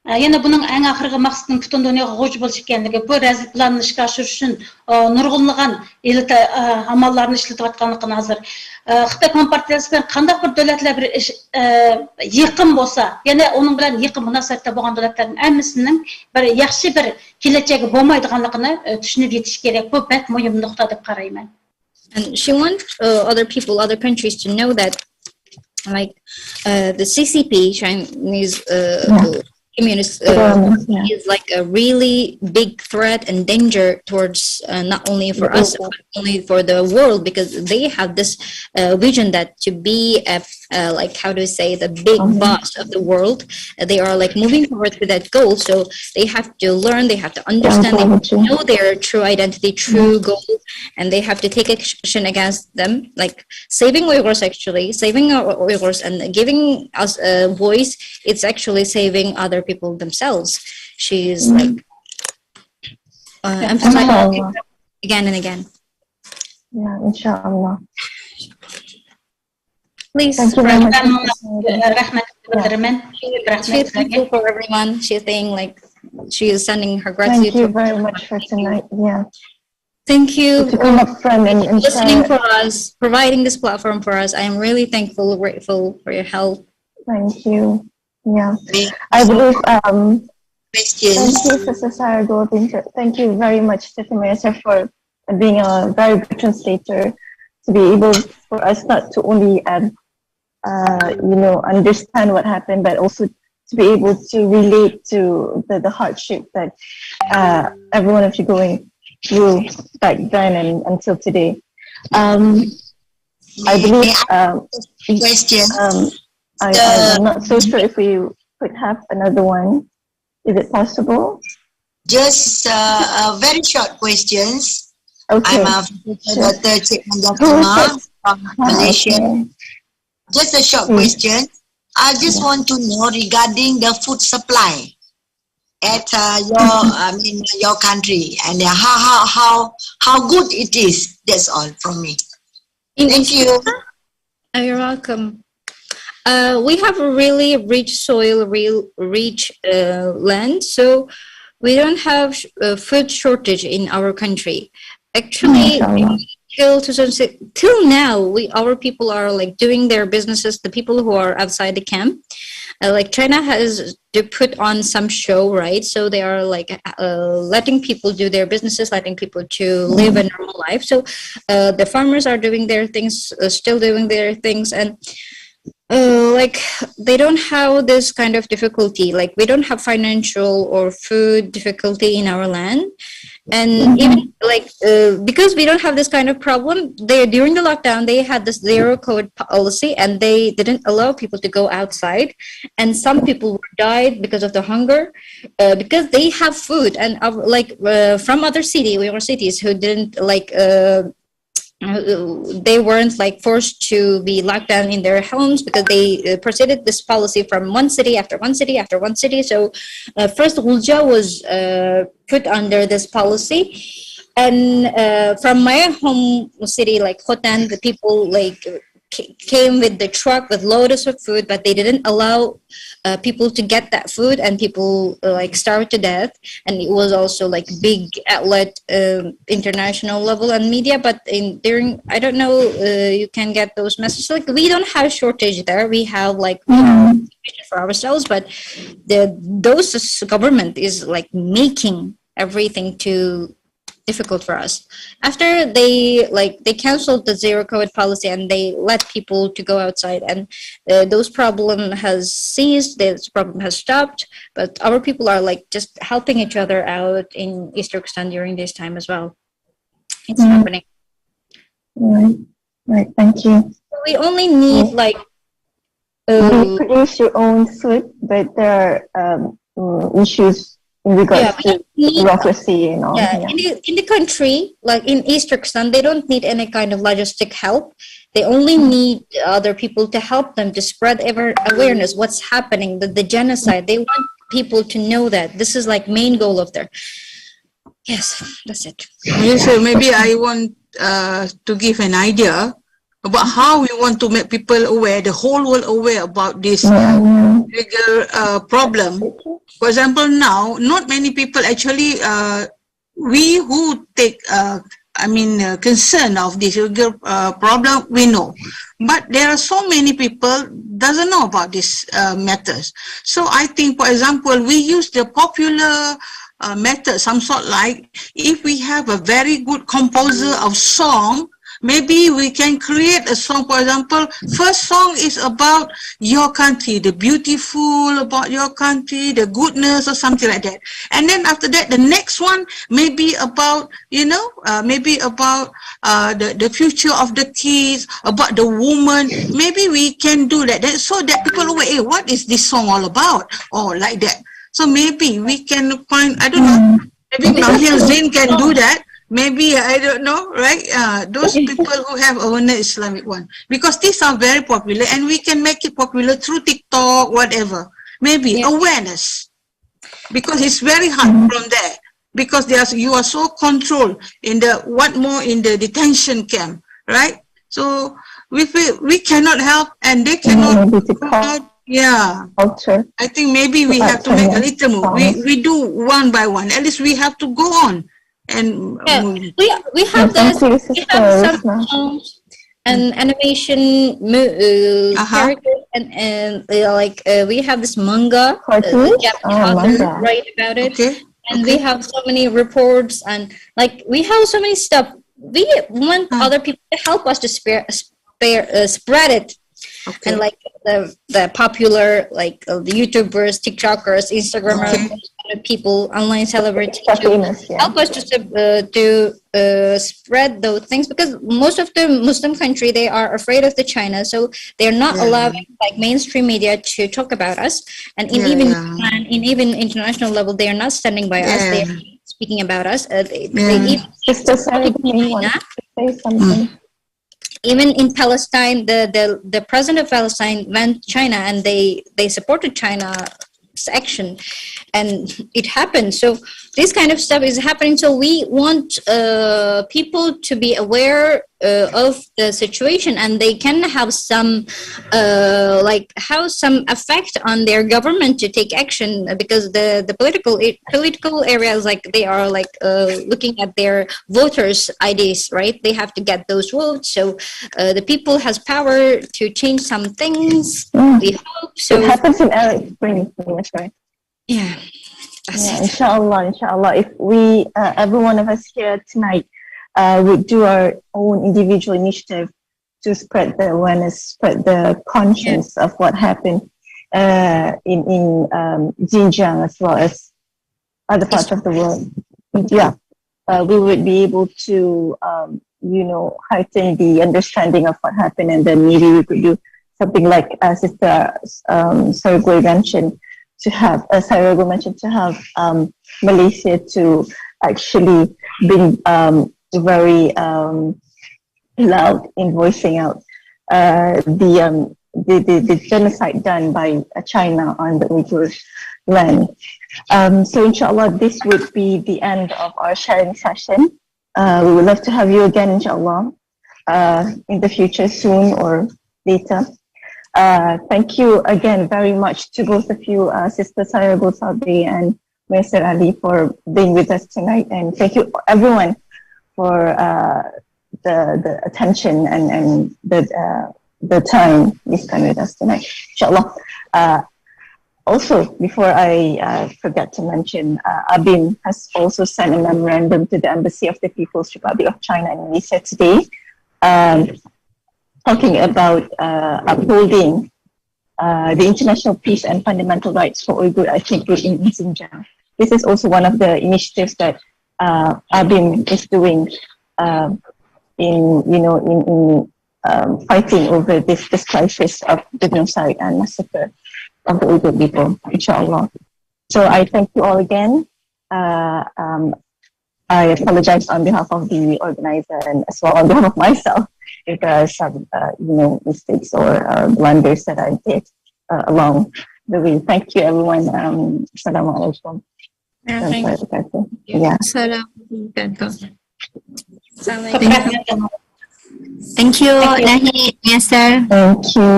yana buning eng oxirgi maqsadning bütün dunyoga g'uj bo'lish ekanligi, bu razil planni ishga oshirish uchun nurg'unlagan amallarni ishlatayotganligini hozir Xitoy Kompartiyasi bilan qanday bir davlatlar bir yaqin bo'lsa, yana uning bilan yaqin munosabatda bo'lgan davlatlarning hammasining bir yaxshi bir kelajagi bo'lmaydiganligini tushunib yetish kerak. Bu pek muhim nuqta deb qarayman. And she wants other people, other countries to know that the CCP, Chinese communist is like a really big threat and danger towards not only for us but only for the world, because they have this vision that to be how do I say, the big boss of the world. They are moving towards that goal, so they have to learn, they have to understand, they have to know their true identity, true goal, and they have to take action against them, like saving Uyghurs, actually saving our Uyghurs and giving us a voice. It's actually saving other people themselves. She is emphasizing again and again. Yeah, inshallah. Please. Thank you very much. She's thankful for everyone. She's saying she is sending her gratitude. Thank you very much for tonight. Yeah. Thank you to come up front and listening for us, providing this platform for us. I am really thankful, grateful for your help. Thank you. Yeah. I believe thank you, Sister Sayragul. Thank you very much, Sister Marissa, for being a very good translator, to be able for us not to only understand what happened, but also to be able to relate to the hardship that every one of you going through back then and until today. I believe I'm not so sure if we could have another one. Is it possible? Just very short questions. Okay. I'm Dr. Cik Mandakuma from Malaysia. Okay. Just a short question. I just want to know regarding the food supply at your country, and how good it is. That's all from me. Thank you. You're welcome. We have a really rich soil, rich land, so we don't have food shortage in our country. Actually, till now, our people are doing their businesses. The people who are outside the camp, China has to put on some show, right? So they are letting people do their businesses, letting people to live a normal life. So the farmers are doing their things, still doing their things, and they don't have this kind of difficulty. We don't have financial or food difficulty in our land. And even because we don't have this kind of problem, during the lockdown they had this zero COVID policy, and they didn't allow people to go outside, and some people died because of the hunger, because they have food, and from other Uyghur cities who didn't they weren't forced to be locked down in their homes, because they proceeded this policy from one city after one city after one city. So first Urumchi was put under this policy, and from my home city Khotan, the people came with the truck with loads of food, but they didn't allow people to get that food, and people starved to death. And it was also big outlet, international level and media, but during I don't know, you can get those messages. We don't have shortage there. We have for ourselves, but those government is making everything to difficult for us. After they canceled the zero COVID policy and they let people to go outside, and those problem has ceased, this problem has stopped, but our people are like just helping each other out in East Turkistan during this time as well. It's happening. Right, thank you. We only need like you produce your own food, but there are issues in regards to bureaucracy and all. Yeah, in the country, like in East Turkestan, they don't need any kind of logistic help. They only need other people to help them to spread awareness what's happening, the genocide. They want people to know that this is like main goal of their. Yes, that's it. Yes, so maybe I want to give an idea about how we want to make people aware, the whole world aware about this legal problem. For example, now, not many people actually, we who take, concern of this legal problem, we know. But there are so many people doesn't know about these matters. So I think, for example, we use the popular method, some sort like, if we have a very good composer of song, maybe we can create a song. For example, first song is about your country, the beautiful about your country, the goodness or something like that. And then after that, the next one may be about, maybe about the future of the kids, about the woman. Maybe we can do that so that people know, hey, what is this song all about? Or like that. So maybe we can find, I don't know, maybe Mahir Zain can do that. Maybe, I don't know, right? Those people who have awareness Islamic one. Because these are very popular and we can make it popular through TikTok, whatever. Maybe awareness. Because it's very hard from there. Because you are so controlled in the detention camp, right? So we cannot help and they cannot help. Yeah. Culture. I think maybe we have to make a little move. We do one by one. At least we have to go on. And we have this. We have some an animation character and we have this manga. Japanese author write about it, and we have so many reports and we have so many stuff. We want other people to help us to spread it. And the popular the YouTubers, TikTokers, Instagrammers, people, online celebrities help us to spread those things, because most of the Muslim country, they are afraid of the China, so they're not allowing mainstream media to talk about us, and in even international level, they are not standing by us. They are speaking about us. Even in Palestine, the president of Palestine went to China and they supported China's action, and it happened. So this kind of stuff is happening. So we want people to be aware of the situation, and they can have some some effect on their government to take action, because the political areas, they are looking at their voters' IDs, right? They have to get those votes. So the people has power to change some things. We hope so. It happens in Arab Spring, that's right. Yeah. Inshallah. If we, every one of us here tonight, would do our own individual initiative to spread the awareness, spread the conscience of what happened in Xinjiang as well as other parts of the world. We would be able to, heighten the understanding of what happened, and then maybe we could do something like Sister Sayragul mentioned, to have Malaysia to actually be very loud in voicing out the genocide done by China on the Uyghur land. So inshallah, this would be the end of our sharing session. We would love to have you again, inshallah, in the future, soon or later. Thank you again very much to both of you, Sister Sayragul Sauytbay and Mr. Ali, for being with us tonight. And thank you everyone for the attention and the time you spent with us tonight. Inshallah. Also, before I forget to mention, ABIM has also sent a memorandum to the Embassy of the People's Republic of China in Malaysia today, talking about upholding the international peace and fundamental rights for Uyghur ethnic group in Xinjiang. This is also one of the initiatives that ABIM is doing in fighting over this crisis of the genocide and massacre of the Uyghur people, inshallah. So I thank you all again. I apologize on behalf of the organizer and as well on behalf of myself if there are some, mistakes or blunders that I did along the way. Thank you, everyone. Assalamu alaikum. Yeah. Thank you, Nahi, Yasser. Thank you.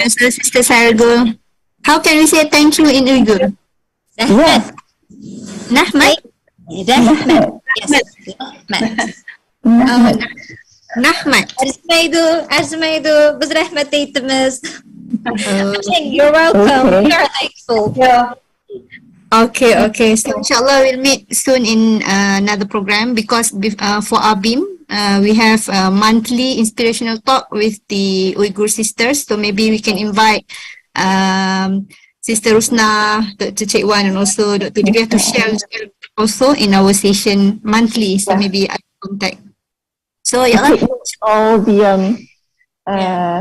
And so, Sister Sayragul. How can we say thank you in Uyghur? Yeah. Nahmat? Nahmat. Yes. Nahmat. Azmaidu, Bizrahmataytimiz. You're welcome. Okay. We are thankful. Yeah. Okay. So, inshallah, we'll meet soon in another program because for ABIM, we have a monthly inspirational talk with the Uyghur sisters. So maybe we can invite Sister Rusna, Dr. Cik Wan, and also Dr. Divya to share also in our session monthly. So maybe I contact. So yeah, all the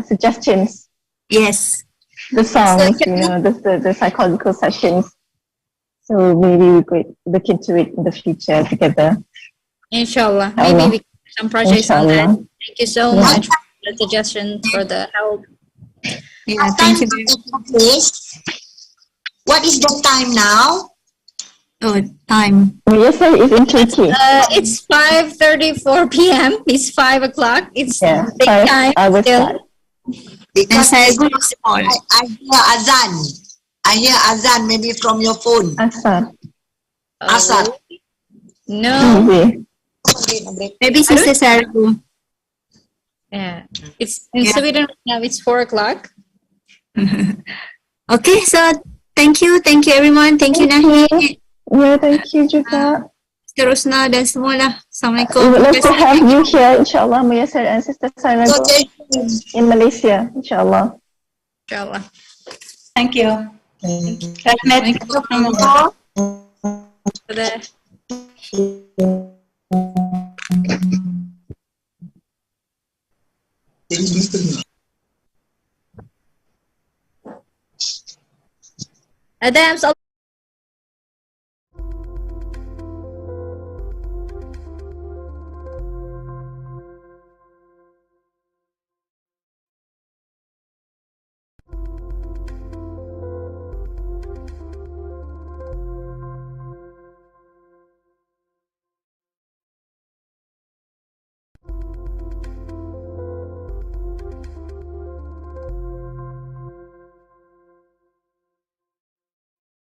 suggestions. yes. The songs, the psychological sessions. So maybe we could look into it in the future together. Inshallah. Maybe we can do some projects on that. Inshallah. Thank you so much for the suggestions, for the help. Yeah, thank you. What is the time now? Oh, time. Yes, sir, it's in Turkey. It's 5:34 p.m. It's 5 o'clock. It's big time still. Because I hear azan. I hear azan maybe from your phone. Asar. Asar. No. Maybe Sister Sayragul. Yeah. It's in Sweden now. It's 4 o'clock. Okay, so thank you everyone. Thank you Nahi. Yeah, thank you juga. Sister Rusna dan semua lah. We Assalamualaikum. would love to have you here, inshallah, Muyassar and Sister Sayragul in Malaysia, inshallah. Inshallah. Thank you. Rahmat. Adams.